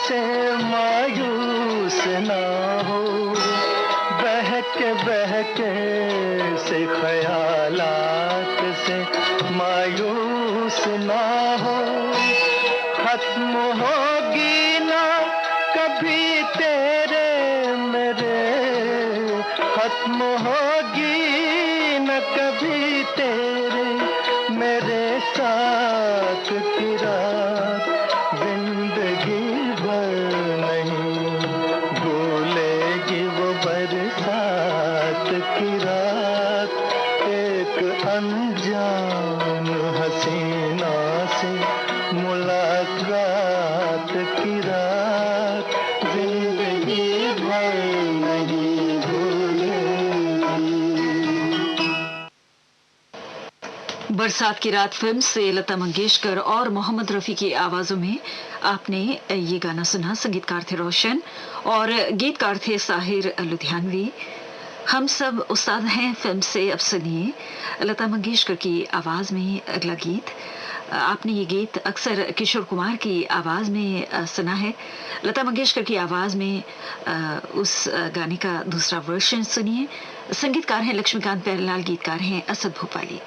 से मायूस ना हो, बहके से ख्यालात से मायूस ना हो। खत्म होगी ना कभी तेरे मेरे, खत्म होगी न कभी तेरे मेरे साथ की रात, जिंदगी भर नहीं भूलेगी वो बरसात की रात। एक अनजान हसीना से मुलाकात की रात, जिंदगी भर नहीं भूलेगी। बरसात की रात फिल्म से लता मंगेशकर और मोहम्मद रफी की आवाजों में आपने ये गाना सुना। संगीतकार थे रोशन और गीतकार थे साहिर लुधियानवी। हम सब उस्ताद हैं फिल्म से अब सुनिए लता मंगेशकर की आवाज में अगला गीत। आपने ये गीत अक्सर किशोर कुमार की आवाज में सुना है। लता मंगेशकर की आवाज में उस गाने का दूसरा वर्जन सुनिए। संगीतकार हैं लक्ष्मीकांत प्यारेलाल, गीतकार हैं असद भोपाली।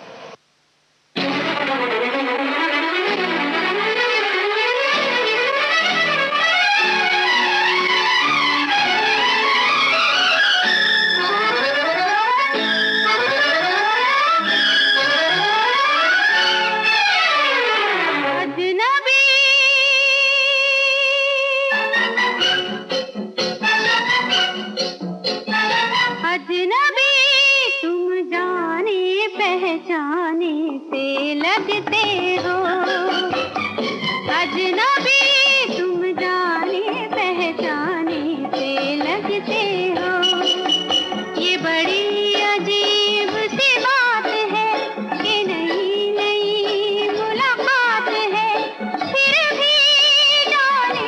जाने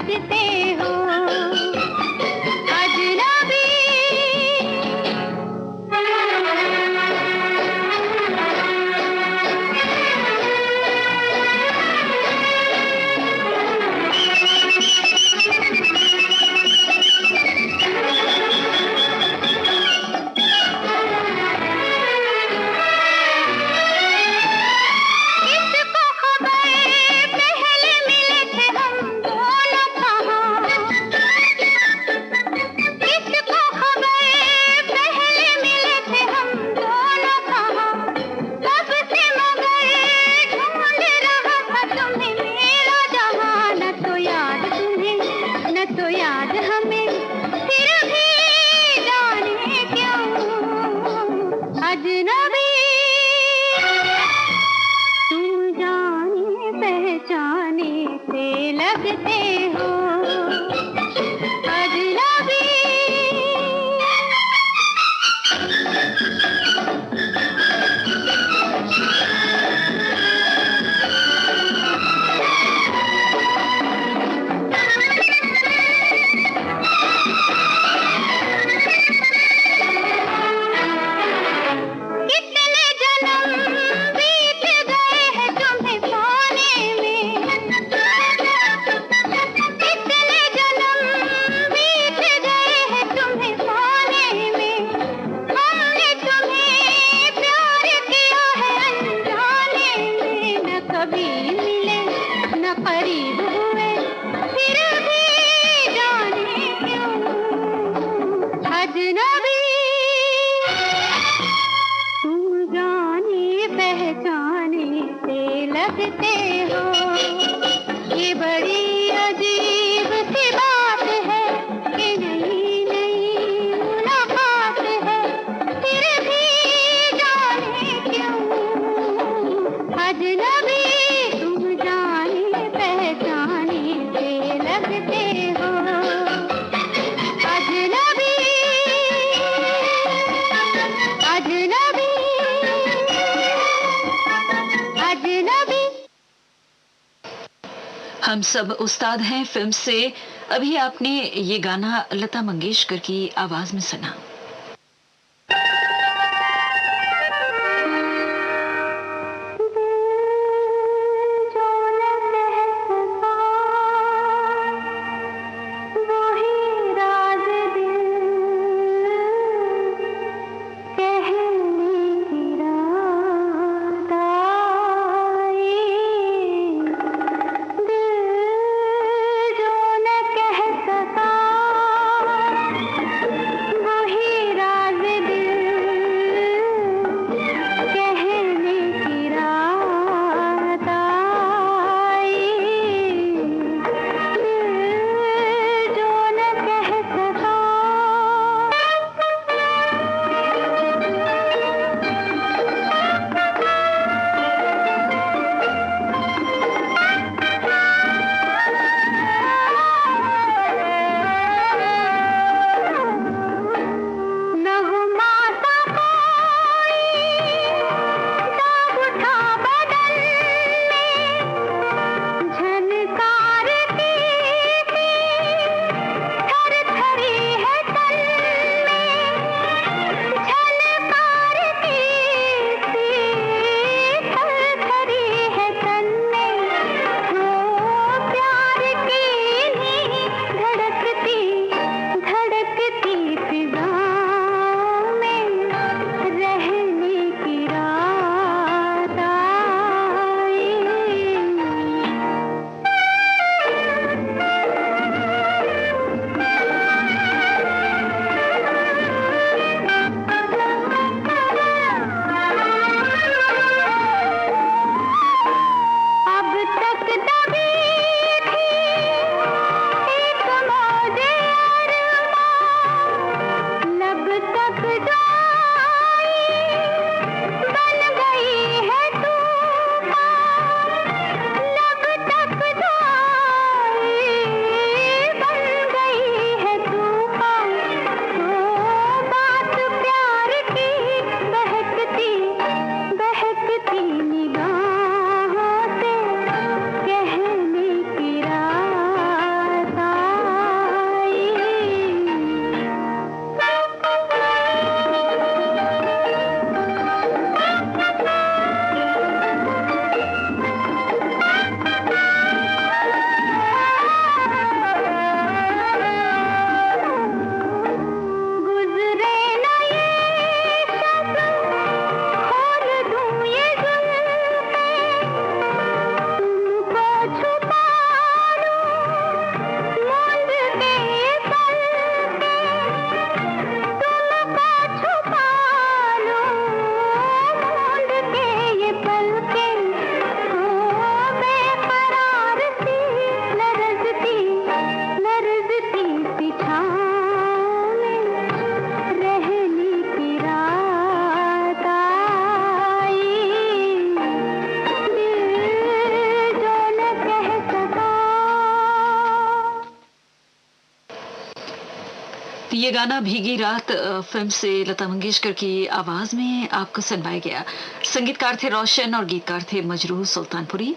लगते हो अजनबी। इसको खबर पहले मिले थे हम दोनों कहाँ, इसको खबर पहले मिले थे हम दोनों कहाँ, कब से मगर ढूंढ रहा था तुम्हें मेरा जहां, न तो याद तुम्हें न तो याद हमें, फिर भी जाने क्यों अजनबी। तुम जाने पहचाने से लगते हो अजनबी। कितने जन्म बीत गए हैं तुम्हें पाने में, कितने जन्म बीत गए हैं तुम्हें पाने में, हमने तुम्हें प्यार किया है अनजाने में, न कभी मिले न करीब हुए, फिर भी जाने क्यों अजनबी। तुम जाने पहचाने से लगते हो, ये बड़ी अजीब सी बात है कि नई नई मुलाकात है, फिर भी जाने क्यों अजनबी। तुम जाने पहचाने से लगते हो अजनबी अजनबी अजनबी। हम सब उस्ताद हैं फिल्म से अभी आपने ये गाना लता मंगेशकर की आवाज में सुना। जो न कह सका वही राज दिल कहने की रात आई, दिल जो न कह सका वही तो ये गाना भीगी रात फिल्म से लता मंगेशकर की आवाज में आपको सुनवाया गया। संगीतकार थे रोशन और गीतकार थे मजरूह सुल्तानपुरी।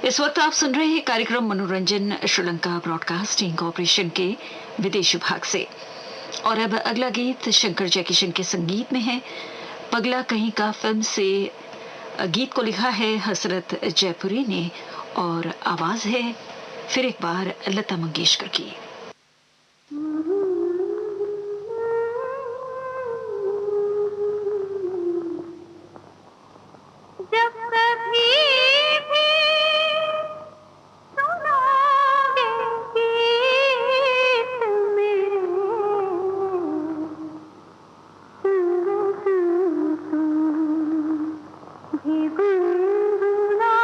इस वक्त आप सुन रहे हैं कार्यक्रम मनोरंजन श्रीलंका ब्रॉडकास्टिंग कॉरपोरेशन के विदेश विभाग से। और अब अगला गीत शंकर जयकिशन के संगीत में है। पगला कहीं का फिल्म से गीत को लिखा है हसरत जयपुरी ने और आवाज है फिर एक बार लता मंगेशकर की। गुनगुनाओगे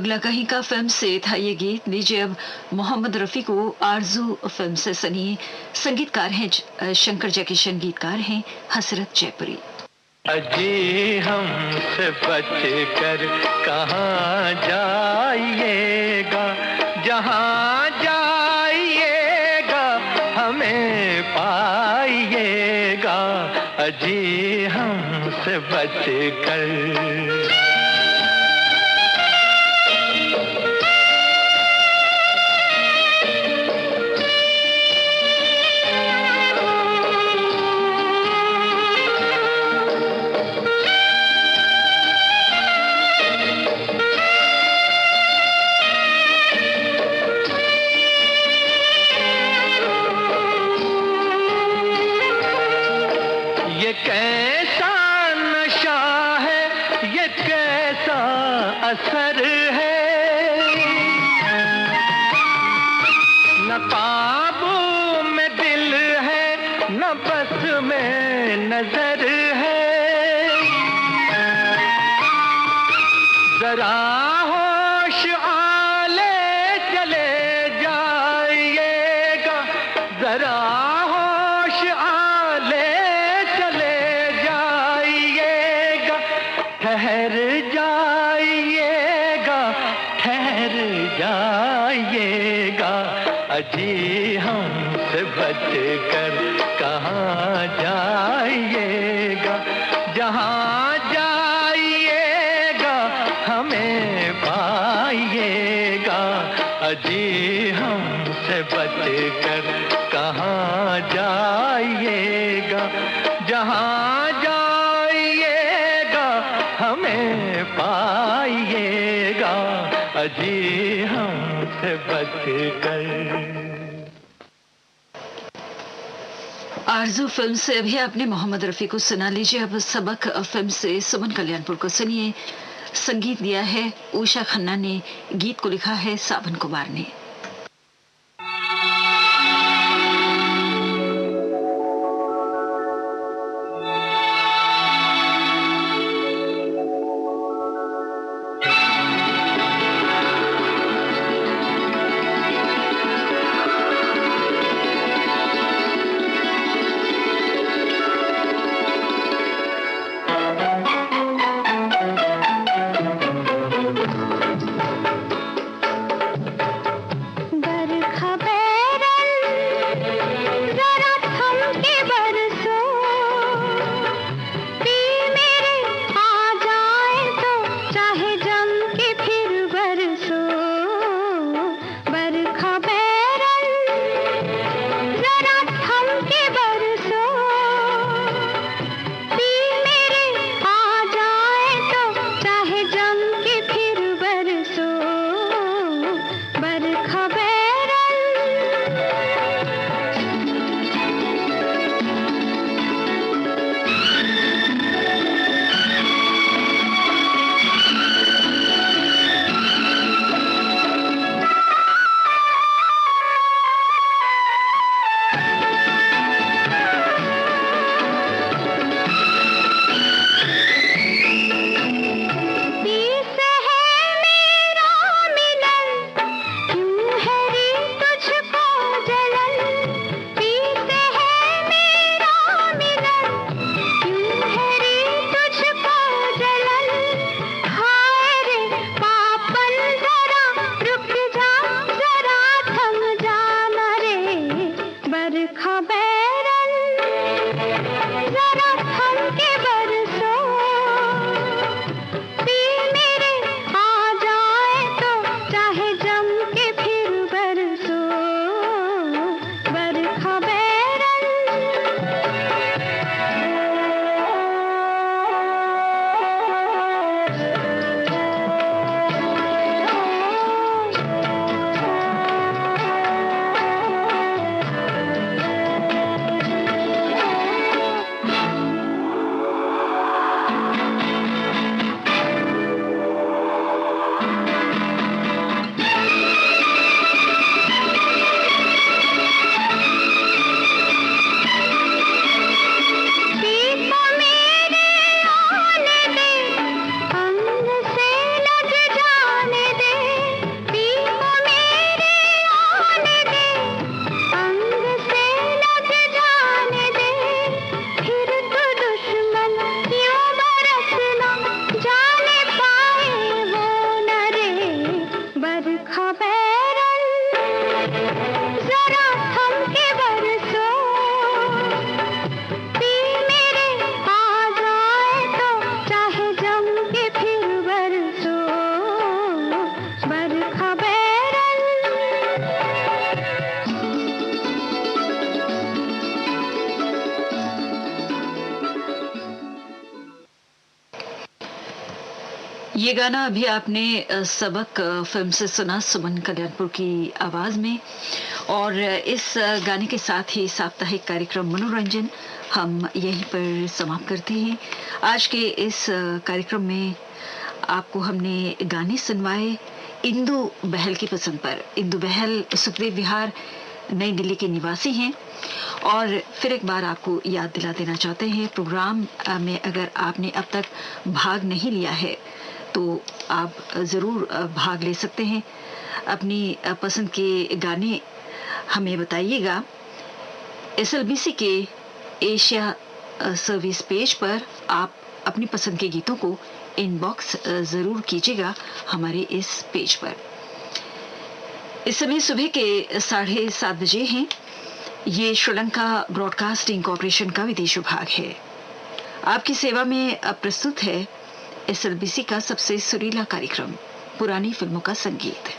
पगला कहीं का फिल्म से था ये गीत। लीजिए अब मोहम्मद रफी को आरजू फिल्म से सुनिए। संगीतकार हैं शंकर जयकिशन, गीतकार हैं हसरत जयपुरी। अजी हमसे बच कर कहाँ जाइएगा, जहाँ जाइएगा हमें पाइएगा। अजी हमसे बच कर। ये कैसा नशा है, ये कैसा असर है, न काबू में दिल है, न बस में नजर है। जरा होश आले चले जाइएगा, जरा होश आले चले जाइएगा, ठहर जाइएगा, ठहर जाइएगा। अजी हमसे बच कर कहाँ जाइएगा, जहाँ जाइएगा हमें पाइएगा। अजी हमसे बच कर कहाँ जाइएगा, जहाँ जाइएगा हमें पाइएगा। अजी हमसे बच कर। आरजू फिल्म से अभी आपने मोहम्मद रफी को सुना। लीजिए अब सबक फिल्म से सुमन कल्याणपुर को सुनिए। संगीत दिया है उषा खन्ना ने, गीत को लिखा है सावन कुमार ने। बैरन जरा थम के बरसो, दिल मेरे आ जाए तो चाहे जम के फिर बरसो, बरखा बैरन। ये गाना अभी आपने सबक फिल्म से सुना, सुमन कल्याणपुर की आवाज में। और इस गाने के साथ ही साप्ताहिक कार्यक्रम मनोरंजन हम यहीं पर समाप्त करते हैं। आज के इस कार्यक्रम में आपको हमने गाने सुनवाए इंदु बहल की पसंद पर। इंदु बहल सुखदेव विहार नई दिल्ली के निवासी हैं। और फिर एक बार आपको याद दिला देना चाहते हैं, प्रोग्राम में अगर आपने अब तक भाग नहीं लिया है तो आप ज़रूर भाग ले सकते हैं। अपनी पसंद के गाने हमें बताइएगा। SLBC के एशिया सर्विस पेज पर आप अपनी पसंद के गीतों को इनबॉक्स ज़रूर कीजिएगा हमारे इस पेज पर। इस समय सुबह के 7:30 बजे हैं। ये श्रीलंका ब्रॉडकास्टिंग कॉरपोरेशन का विदेश विभाग है। आपकी सेवा में अब प्रस्तुत है SLBC का सबसे सुरीला कार्यक्रम, पुरानी फिल्मों का संगीत।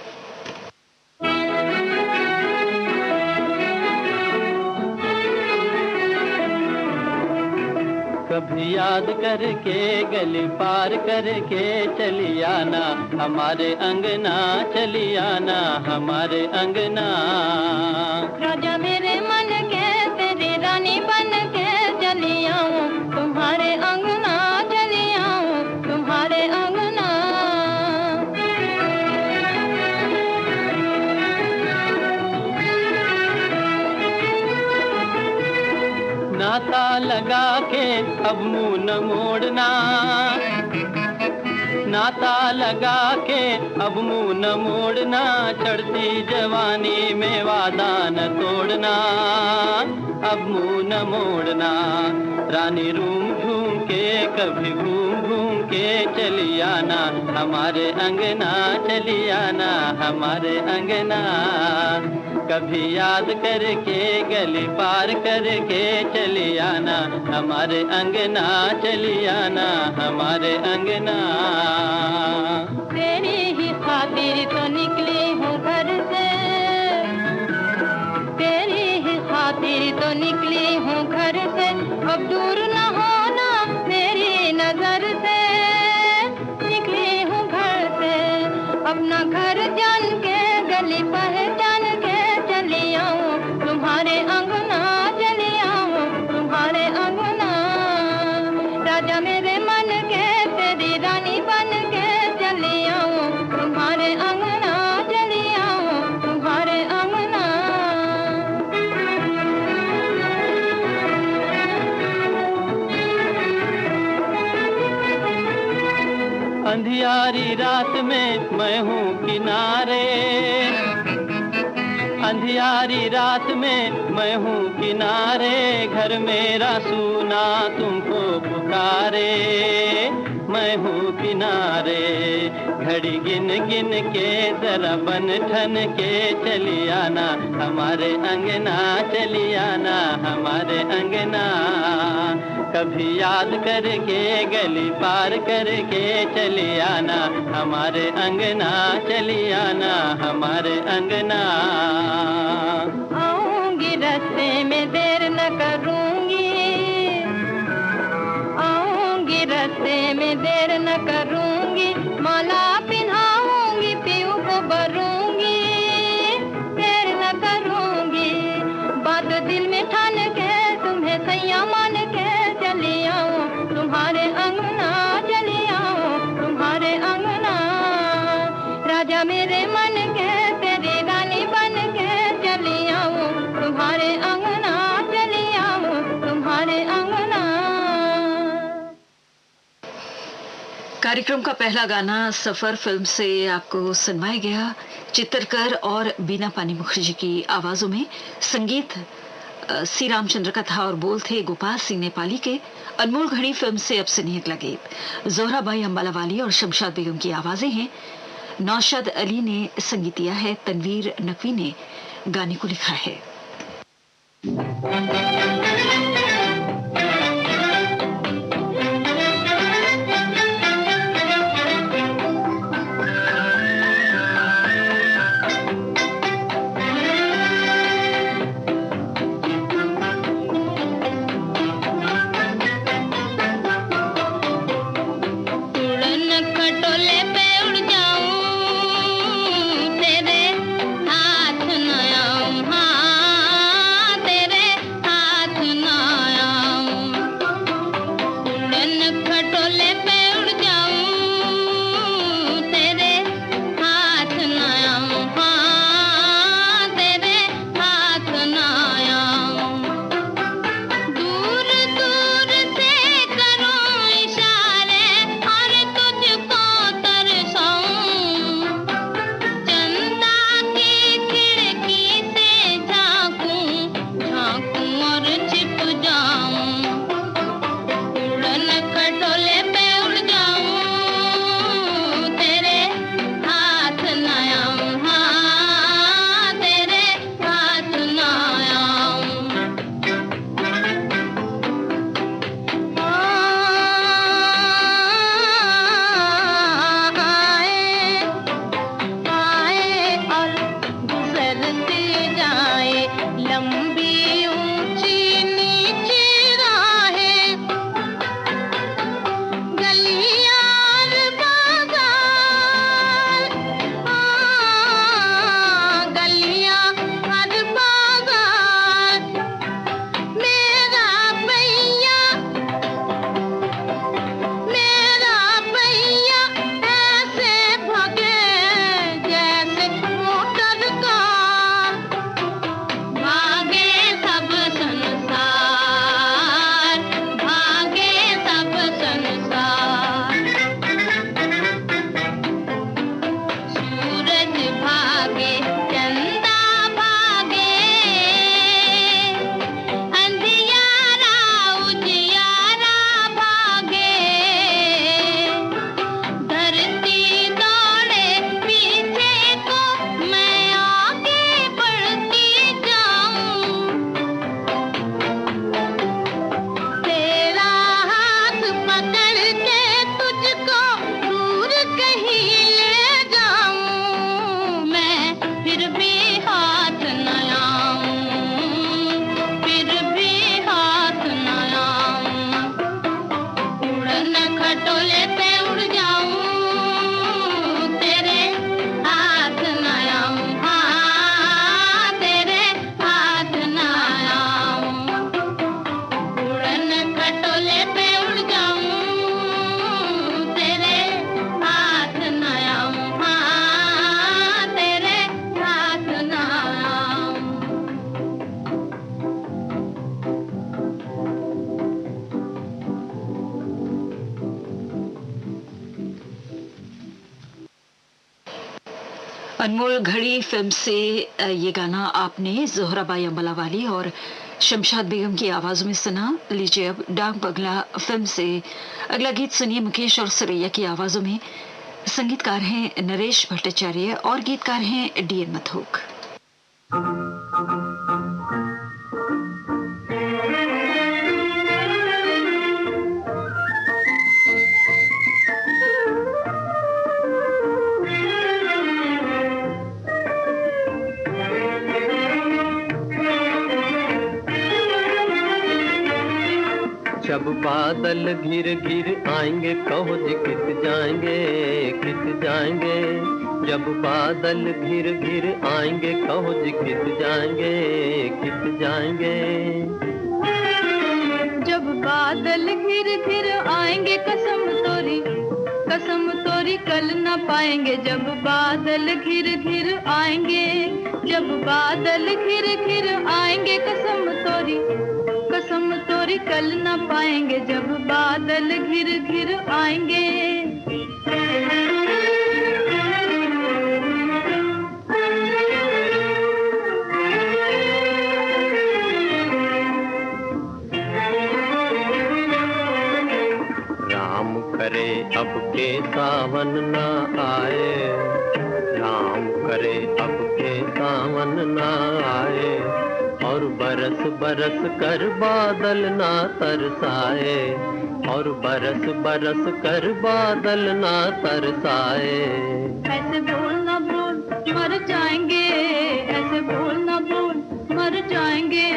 कभी याद करके गली पार करके चली आना, हमारे अंगना चली आना, हमारे अंगना। राजा मेरे मन के तेरी रानी बन के चली आऊं, तुम्हारे अंगना चली आऊं, तुम्हारे अंगना। नाता लगा के अब मुंह न मोड़ना, नाता लगा के अब मुंह न मोड़ना, चढ़ती जवानी में वादा न तोड़ना, अब मुंह न मोड़ना। रानी रूम घूम के कभी घूम घूम के चली आना, हमारे अंगना चली आना, हमारे अंगना। कभी याद करके गली पार करके चली आना, हमारे अंगना चली आना, हमारे अंगना। तेरी ही खातिर तो निकली हूँ घर से, तेरी ही खातिर तो निकली हूँ घर से, अब दूर न होना मेरी नजर से। निकली हूँ घर से अपना घर जान के, गली पहचान के चली आऊं, तुम्हारे अंगना चली आऊं, तुम्हारे अंगना। राजा मेरे मन के तेरी रानी बन के चली आऊं, तुम्हारे अंगना चली आऊं, तुम्हारे अंगना। अंधियारी रात में मैं हूँ किनारे, अंधियारी रात में मैं हूँ किनारे, घर मेरा सूना तुमको पुकारे, मैं हूँ किनारे। घड़ी गिन गिन के जरा बन ठन के चली आना, हमारे अंगना चली आना, हमारे अंगना। कभी याद करके गली पार करके चली आना, हमारे अंगना चली आना, हमारे अंगना। आऊंगी रास्ते में देर न करूंगी, आऊंगी रास्ते में देर न करूंगी, माला पिन्हाऊंगी पीऊ को भरूंगी, देर न करूंगी। बात दिल में ठान के तुम्हें सैया मान के चली आऊं, तुम्हारे अंगना चली आऊं, तुम्हारे अंगना। राजा मेरे मन के तेरी रानी बन के चली आऊं, तुम्हारे अंगना चली आऊं, तुम्हारे अंगना। कार्यक्रम का पहला गाना सफर फिल्म से आपको सुनवाया गया। चित्रकर और बीना पानी मुखर्जी की आवाजों में, संगीत सी रामचंद्र का था और बोल थे गोपाल सिंह नेपाली के। अनमोल घड़ी फिल्म से अब सुनिए अगला गीत। जोहराबाई अंबाला वाली और शमशाद बेगम की आवाजें हैं। नौशाद अली ने संगीत दिया है, तनवीर नकवी ने गाने को लिखा है। अनमोल घड़ी फिल्म से ये गाना आपने ज़ोहराबाई अंबलावाली और शमशाद बेगम की आवाज़ों में सुना। लीजिए अब डाक बंगला फिल्म से अगला गीत सुनिए। मुकेश और सुरैया की आवाज़ों में। संगीतकार हैं नरेश भट्टाचार्य और गीतकार हैं डीएन मथोक। जब बादल घिर घिर आएंगे कहो जी किस जाएंगे किस जाएंगे। जब बादल घिर घिर आएंगे कहो जी किस जाएंगे किस जाएंगे। जब बादल घिर घिर आएंगे कसम तोरी कल न पाएंगे। जब बादल घिर घिर आएंगे जब बादल घिर घिर आएंगे कसम तोरी कल न पाएंगे। जब बादल घिर घिर आएंगे। राम करे अब के सावन न आए। अब के सावन ना आए, और बरस बरस कर बादल ना तरसाए, और बरस बरस कर बादल ना तरसाए। ऐसे बोल ना बोल मर जाएंगे, ऐसे बोल ना बोल मर जाएंगे,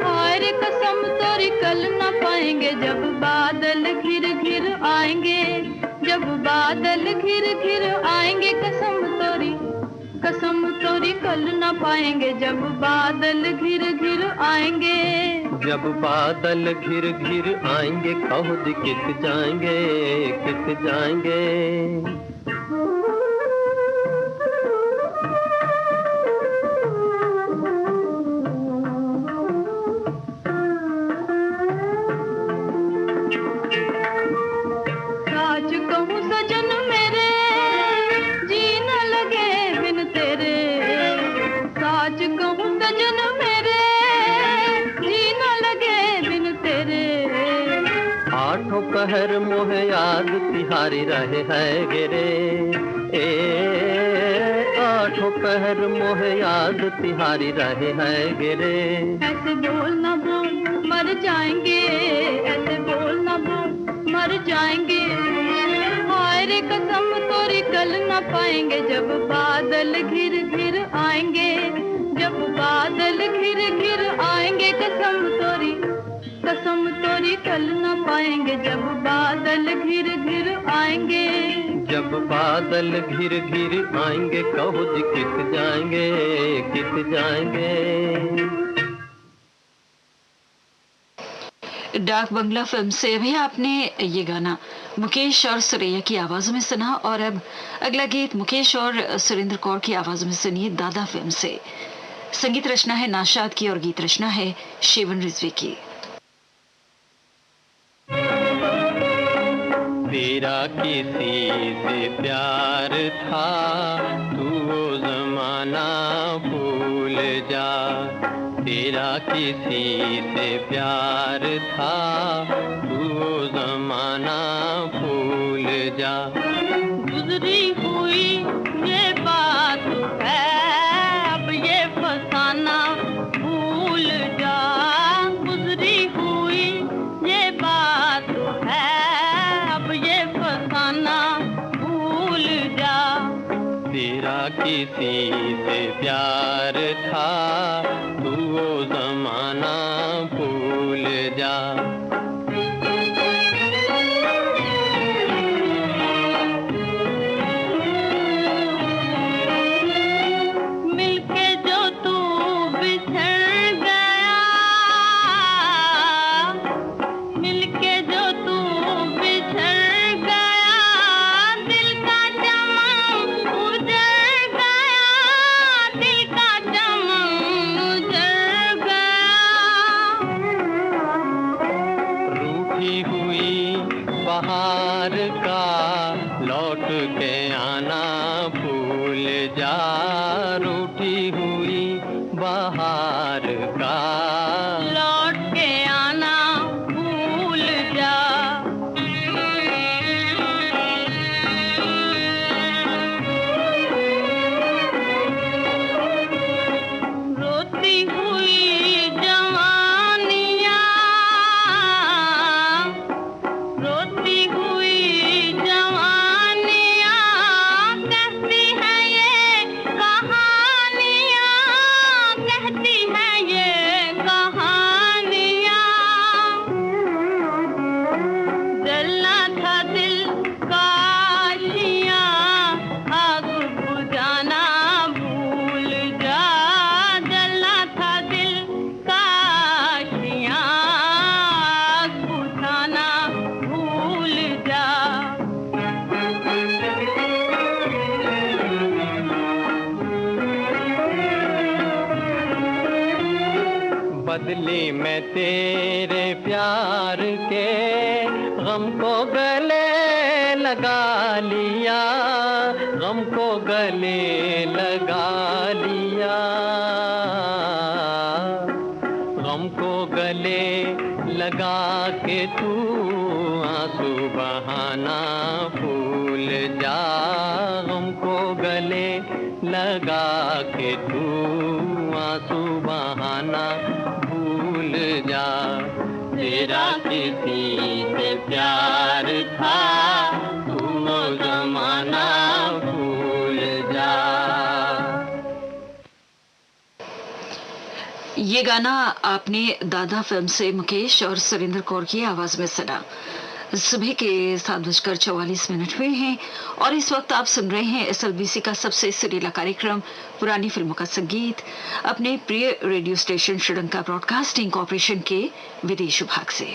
और कसम तोरी कल ना पाएंगे, जब बादल घिर घिर आएंगे, जब बादल घिर घिर आएंगे, कसम तोरी कल ना पाएंगे, जब बादल घिर घिर आएंगे। जब बादल घिर घिर आएंगे, कहो जी कित जाएंगे, कित जाएंगे। साच कहूँ सजन मेरे, जी न लगे बिन तेरे, साच कहूँ सजन मेरे, जी न लगे बिन तेरे। आठों पहर मोह याद तिहारी रहे है गिरे, आठों पहर मोह याद तिहारी रहे है गिरे। ऐसे बोल ना बोल मर जाएंगे, ऐसे बोल ना बोल मर जाएंगे, हाय रे कसम तोरी कल ना पाएंगे, जब बादल घिर घिर आएंगे, जब बादल घिर घिर आएंगे, कसम तोरी कल ना पाएंगे, जब बादल घिर घिर आएंगे। जब बादल घिर घिर आएंगे, कहो जी कित जाएंगे, कित जाएंगे। डाक बंगला फिल्म से अभी आपने ये गाना मुकेश और सुरैया की आवाजों में सुना, और अब अगला गीत मुकेश और सुरेंद्र कौर की आवाजों में सुनिए दादा फिल्म से। संगीत रचना है नाशाद की और गीत रचना है शिवन रिजवी की। तेरा किसी से प्यार था, तू वो जमाना भूल जा, तेरा किसी से प्यार था, तू वो जमाना भूल जा। गुजरी हुई ये बात है, अब ये फसाना भूल जा, गुजरी हुई ये बात है, अब ये फसाना भूल जा। तेरा किसी से प्यार था, तू वो जमाना भूल जा। मिलके जो तू बिछड़ गया, मिलके जो तू बिछड़ गया, दिल का चमन उजड़ गया, दिल का चमन उजड़ गया। रूठी हुई बहार का लौट के आना भूल जा, रूठी हुई बहार का लौट के आना भूल जा। रोती हुई जवानियाँ, रोती हुई जवानियाँ, कहती हैं ये कहानियाँ, कहती हैं ये कहानियाँ। जलना था दिल का आशियाँ, आग बुझाना भूल जा, जलना था दिल का आशियाँ, आग बुझाना भूल जा। बदली मैं तेरे प्यार के गम को गले लगा लिया, गम को गले लगा लिया, गम को गले लगा के तू आंसू बहाना भूल जा, गम को गले लगा लगा के तू आंसू बहाना भूल जा, तेरा किसी से प्यार था तू वो जमाना भूल जा। ये गाना आपने दादा फिल्म से मुकेश और सुरेंद्र कौर की आवाज में सुना। सुबह के 7:44 हुए हैं और इस वक्त आप सुन रहे हैं SLBC का सबसे सुरीला कार्यक्रम पुरानी फिल्मों का संगीत अपने प्रिय radio station Sri Lanka broadcasting corporation के विदेश विभाग से।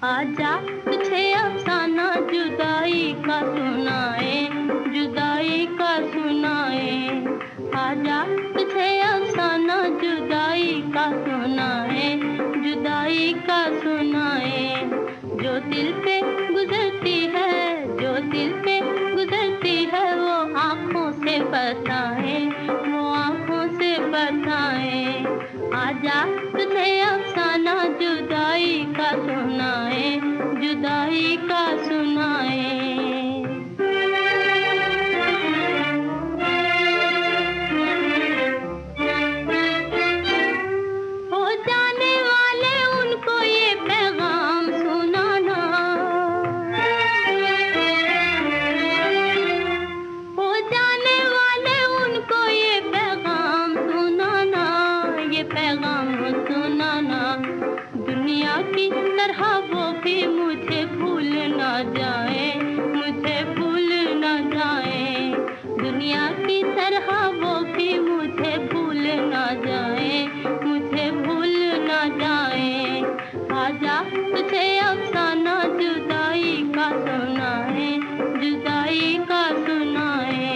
आजा तुझे अफसाना जुदाई का सुनाए, जुदाई का सुनाए। आजा तुझे अफसाना जुदाई का सुनाए, जुदाई का सुनाए। जो दिल पे गुजरती है, जो दिल पे गुजरती है वो आँखों से बताए, वो आँखों से बताए। आजा तुझे अफसाना जुदाई का सुनाए, जुदाई का सुनाए। हो जाने वाले उनको ये पैगाम सुनाना, हो जाने वाले उनको ये पैगाम सुनाना, ये पैगाम सुनाना। दुनिया की तरह वो भी मुझे भूल ना जाए, मुझे भूल ना जाए। दुनिया की तरह वो भी मुझे भूल ना जाए, मुझे भूल ना जाए। आजा तुझे अफसाना जुदाई का सुनाए, जुदाई का सुनाए।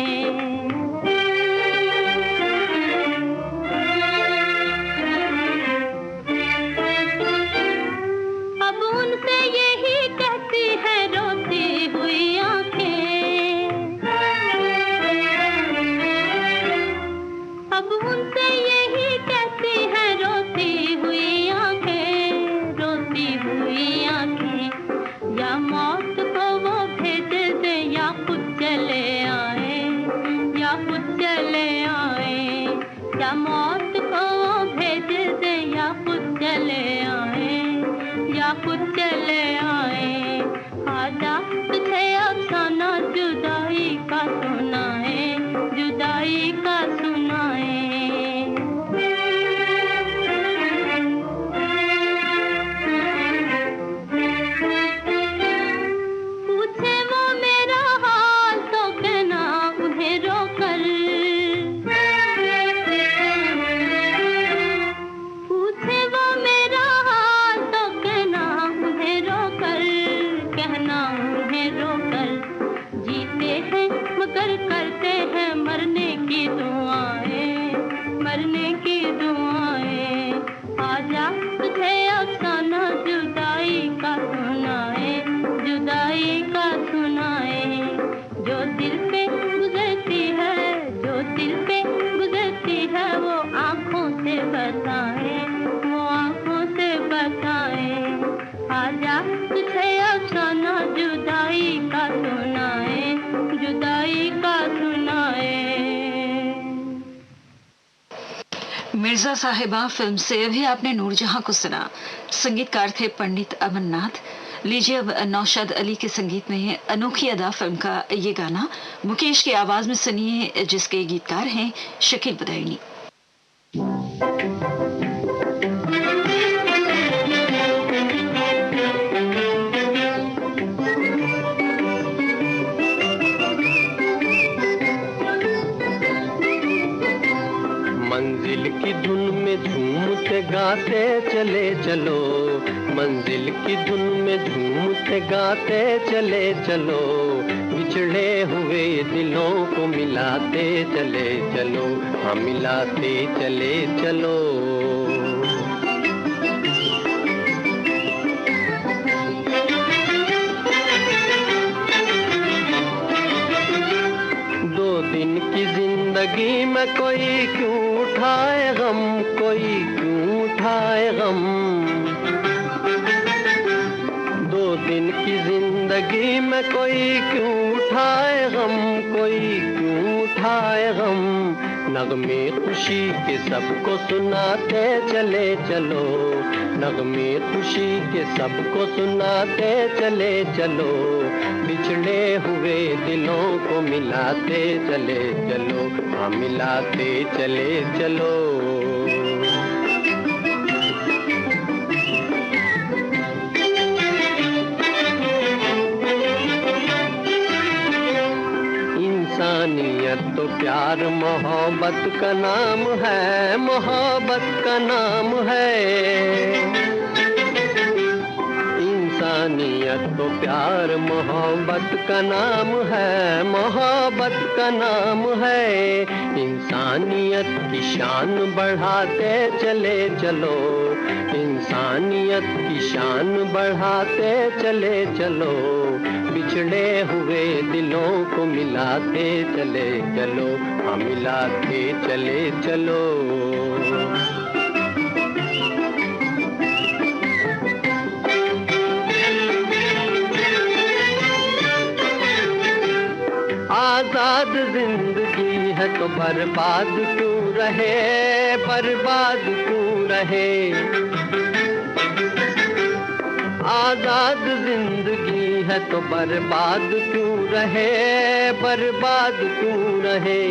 अब उनसे यही कहती है रोती हुई आंखें, अब उनसे यही कहती है रोती हुई आंखें, रोती हुई आंखें। या मौत को वो भेज दे या खुद चले आए, या खुद चले आए। या मौत को वो भेज दे या खुद चले आए, या खुद चले आए। आजा तुझे अफसाना जुदाई का सुनाए, जुदाई का सुनाए। पूछे वो मेरा हाल तो कहना उन्हें रोकर, पूछे वो मेरा हाल तो कहना उन्हें रोकर, कहना उन्हें रोकर। जीते हैं मगर करते हैं मरने की दुआएं, मरने की दुआएं। आजा तुझे अफसाना जुदाई का सुनाए, जुदाई का सुनाए। जो दिल पे गुजरती है, जो दिल पे गुजरती है वो आँखों से बताए, वो आँखों से बताए। आजा तुझे अफसाना जुदाई का सुनाए, जुदाई का सुनाए। मिर्जा साहिबा फिल्म से अभी आपने नूरजहां को सुना। संगीतकार थे पंडित अमरनाथ। लीजिए अब नौशाद अली के संगीत में अनोखी अदा फिल्म का ये गाना मुकेश की आवाज में सुनिए, जिसके गीतकार हैं शकील बदायूनी। मंजिल की धुन में झूमते गाते चले चलो, मंजिल की धुन में झूमते गाते चले चलो। बिछड़े हुए दिलों को मिलाते चले चलो, हाँ मिलाते चले चलो। दो दिन की जिंदगी में कोई क्यों उठाए गम, कोई क्यों उठाए उठाए गम, 2 दिन की जिंदगी में कोई क्यों उठाए गम, कोई क्यों उठाए गम। नगमे खुशी के सबको सुनाते चले चलो, नगमे खुशी के सबको सुनाते चले चलो, बिछड़े हुए दिलों को मिलाते चले चलो, हाँ मिलाते चले चलो। इंसानियत तो प्यार मोहब्बत का नाम है, मोहब्बत का नाम है। इंसानियत तो प्यार मोहब्बत का नाम है, मोहब्बत का नाम है। इंसानियत की शान बढ़ाते चले चलो, इंसानियत की शान बढ़ाते चले चलो, बिछड़े हुए दिलों को मिलाते चले चलो, हाँ मिलाते चले चलो। आजाद जिंदगी है तो बर्बाद क्यों रहे, बर्बाद क्यों रहे। आजाद जिंदगी है तो बर्बाद क्यों रहे, बर्बाद क्यों रहे।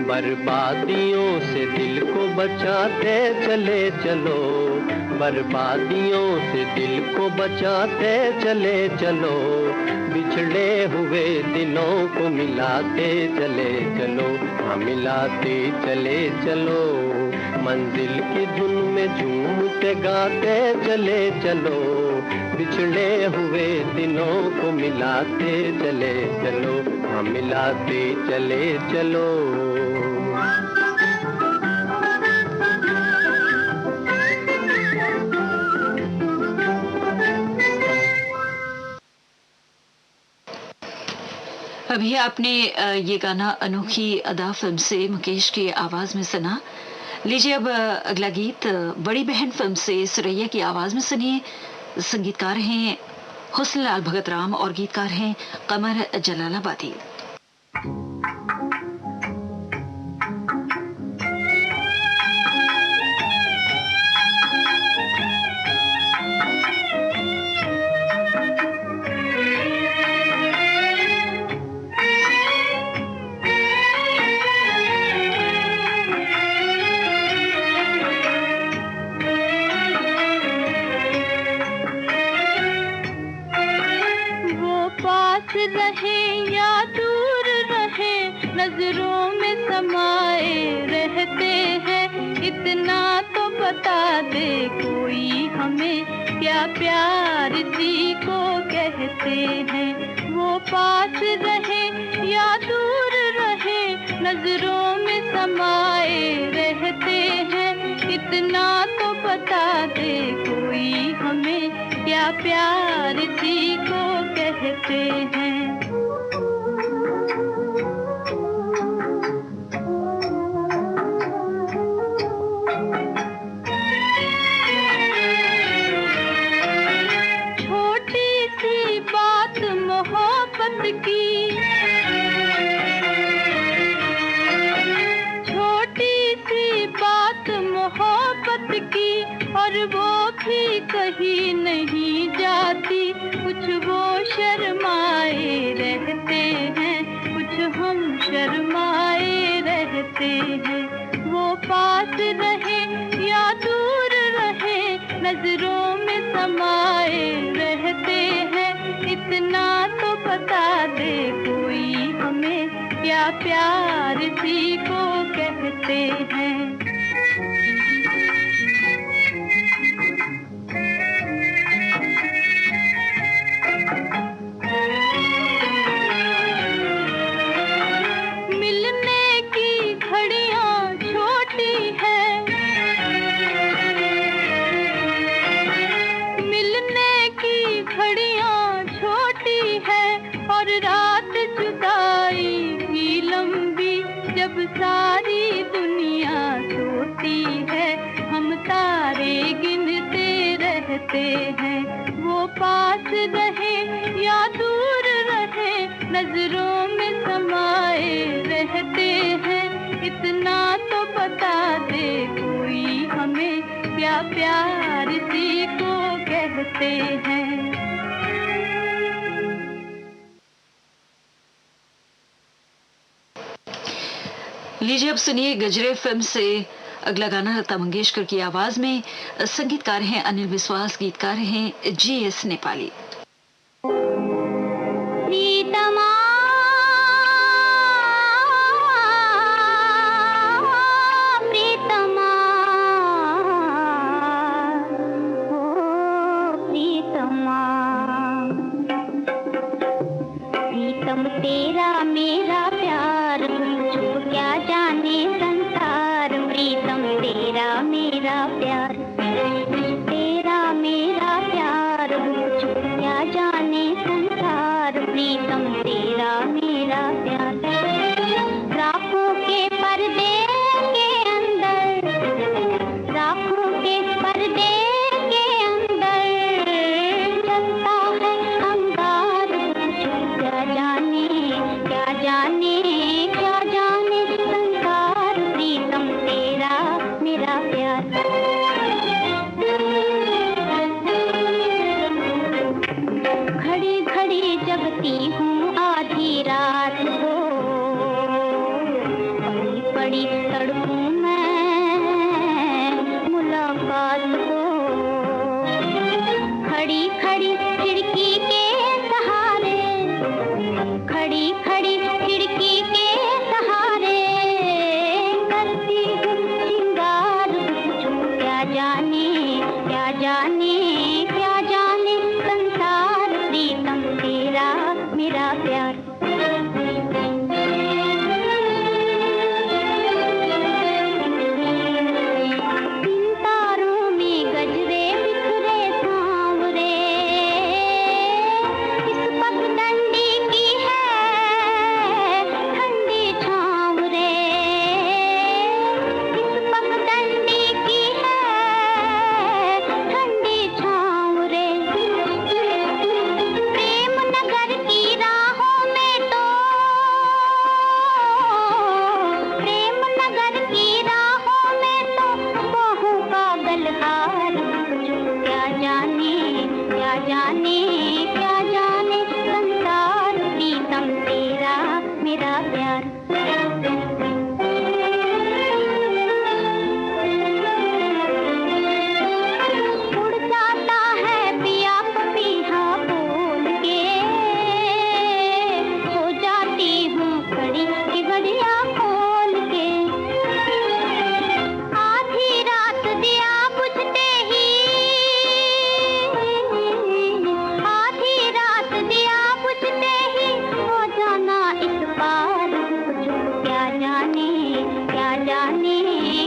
बर्बादियों से दिल को बचाते चले चलो, बर्बादियों से दिल को बचाते चले चलो, बिछड़े हुए दिलों को मिलाते चले चलो, हाँ मिलाते चले चलो। मंजिल की धुन में झूमते गाते चले चलो, बिछड़े हुए दिलों को मिलाते चले चलो, हाँ मिलाते चले चलो। अभी आपने ये गाना अनोखी अदा फिल्म से मुकेश की आवाज में सुना। लीजिए अब अगला गीत बड़ी बहन फिल्म से सुरैया की आवाज में सुनिए। संगीतकार हैं हुस्नलाल भगत राम और गीतकार हैं कमर जलालाबादी। रहे या दूर रहे, नजरों में समाए रहते हैं। इतना तो बता दे कोई हमें, क्या प्यार इसी को कहते हैं। वो पास रहे या दूर रहे, नजरों में समाए रहते हैं। इतना तो बता दे कोई हमें, क्या प्यार इसी को कहते हैं। छोटी सी बात मोहब्बत की, छोटी सी बात मोहब्बत की, और वो भी कहीं नहीं जाती। कुछ वो शर्माए रहते हैं, कुछ हम शर्माए रहते हैं। वो पास रहे या दूर रहे, नजरों में समाए रहते हैं। इतना तो बता दे कोई हमें, क्या प्यार इसी को कहते हैं। सारी दुनिया कहते हैं, वो पास रहे या दूर रहे, नजरों में समाए रहते हैं। इतना तो बता दे कोई हमें, क्या प्यार इसी को कहते हैं। लीजिए अब सुनिए गजरे फिल्म से अगला गाना। लता मंगेशकर की आवाज में, संगीतकार हैं अनिल विश्वास, गीतकार हैं GS नेपाली। प्रीतमा प्रीतमा ओ प्रीतमा, प्रीतम तेरा मेरा प्यार छुप क्या जाने संसार। प्रीतम तेरा मेरा प्यार, तेरा मेरा प्यार छुप क्या जाने संसार। प्रीतम तेरा मेरा प्यार, राखों के पर्दे के अंदर, राखों के पर्दे के अंदर जलता है अंगार। क्या जाने क्या जाने क्या जाने संसार। प्रीतम तेरा मेरा प्यार, घड़ी घड़ी जगती हूँ आधी रात को, पड़ी पड़ी तड़पूं मैं मुलाकात को। खड़ी खड़ी खिड़की के सहारे, खड़ी खड़ी खिड़की के सहारे करती हूँ श्रृंगार। क्या जाने क्या जाने क्या जाने संसार। प्रीतम तेरा मेरा प्यार, तारों में गजरे बिखरे सांवरे, इस पगडंडी की है ठंडी छाँव रे, इस पगडंडी की है ठंडी छाँव रे। प्रेम नगर की राहों में तो, प्रेम नगर की राहों में तो बहु पागल हार। क्या जाने क्या जाने क्या जाने संसार। प्रीतम तेरा मेरा प्यार, उड़ जाता है पिया पपीहा बोल के, हो जाती हूँ खड़ी की बढ़िया खोल के। आधी रात दिया बुझते ही, आधी रात दिया बुझते ही हो जाना इस पार। क्या जाने क्या जाने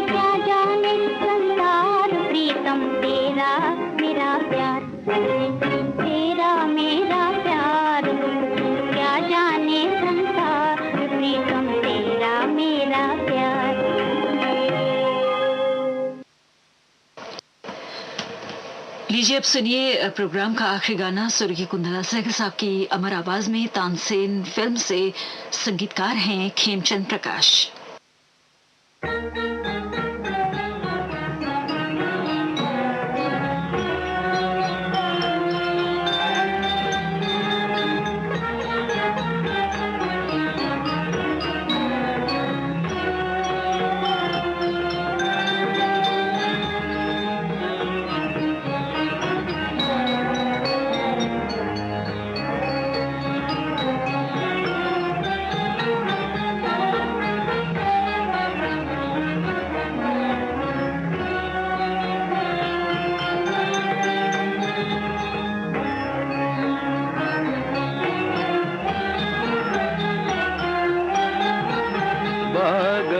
क्या जाने संसार। प्रीतम तेरा मेरा प्यार, तेरा मेरा प्यार क्या जाने संसार। प्रीतम तेरा मेरा प्यार। लीजिए अब सुनिए प्रोग्राम का आखिरी गाना। स्वर्गीय कुंदला सहगल साहब की अमर आवाज में, तानसेन फिल्म से, संगीतकार हैं खेमचंद प्रकाश।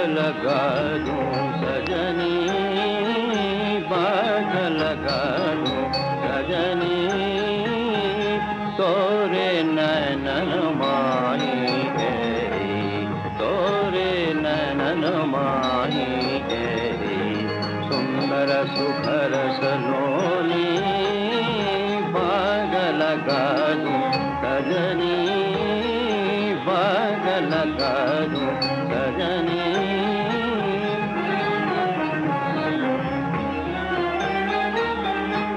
लगा दूं सजनी, बाग लगा दूं सजनी, तोरे नैनन माही तेरी, तोरे नैनन माही तेरी, सुंदर सुखर सलोनी लगा दूं सजनी, बाग लगा दूं सजनी।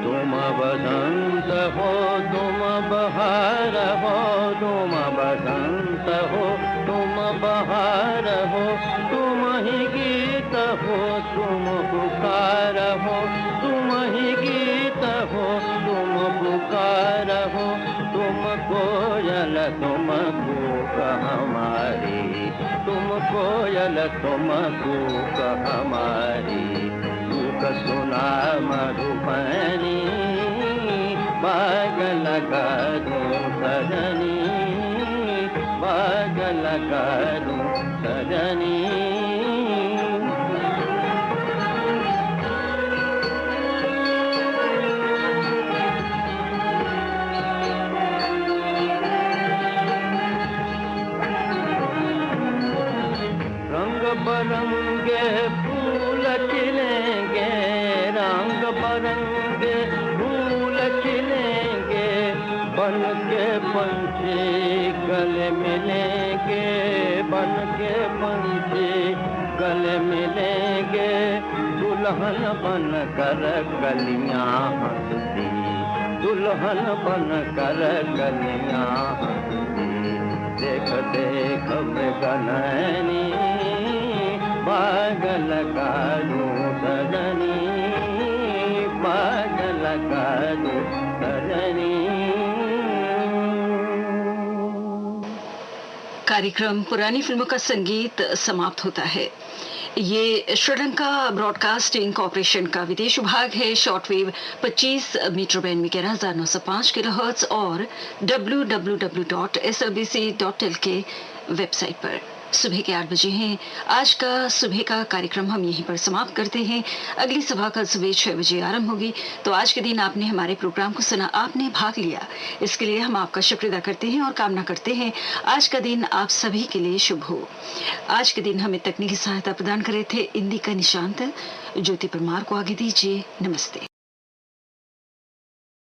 तुम बसंत हो तुम बहार हो, तुम बसंत हो तुम बहार हो, तुम ही गीत हो तुम पुकार हो, तुम ही गीत हो तुम पुकार हो, तुम कोयल तुम कूक हमारी, तुम कोयल तुम कूक हमारी, कूक सुना मधुबनी, बाग लगा दूं सजनी, बाग लगा दूं सजनी। रंग बरंगे फूल खिलेंगे, रंग बरंगे फूल खिलेंगे, बन के पंछी गले मिलेंगे, बन के पंछी गले मिलेंगे, दुल्हन बन कर कलियां हंसती, दुल्हन बन कर कलियां हंसती, देख देख मृगनयनी, बाग लगा दूं सजनी, बाग लगा दूं सजनी। कार्यक्रम पुरानी फिल्मों का संगीत समाप्त होता है। ये श्रीलंका ब्रॉडकास्टिंग कॉरपोरेशन का विदेश विभाग है। शॉर्टवेव 25 मीटर बैंड में 11,905 किलोहर्ट्ज और www.slbc.lk के वेबसाइट पर। सुबह के 8 बजे हैं। आज का सुबह का कार्यक्रम हम यहीं पर समाप्त करते हैं। अगली सुबह कल सुबह 6 बजे आरंभ होगी। तो आज के दिन आपने हमारे प्रोग्राम को सुना, आपने भाग लिया, इसके लिए हम आपका शुक्र अदा करते हैं और कामना करते हैं आज का दिन आप सभी के लिए शुभ हो। आज के दिन हमें तकनीकी सहायता प्रदान कर रहे थे इंदिका निशांत। ज्योति परमार को आगे दीजिए। नमस्ते।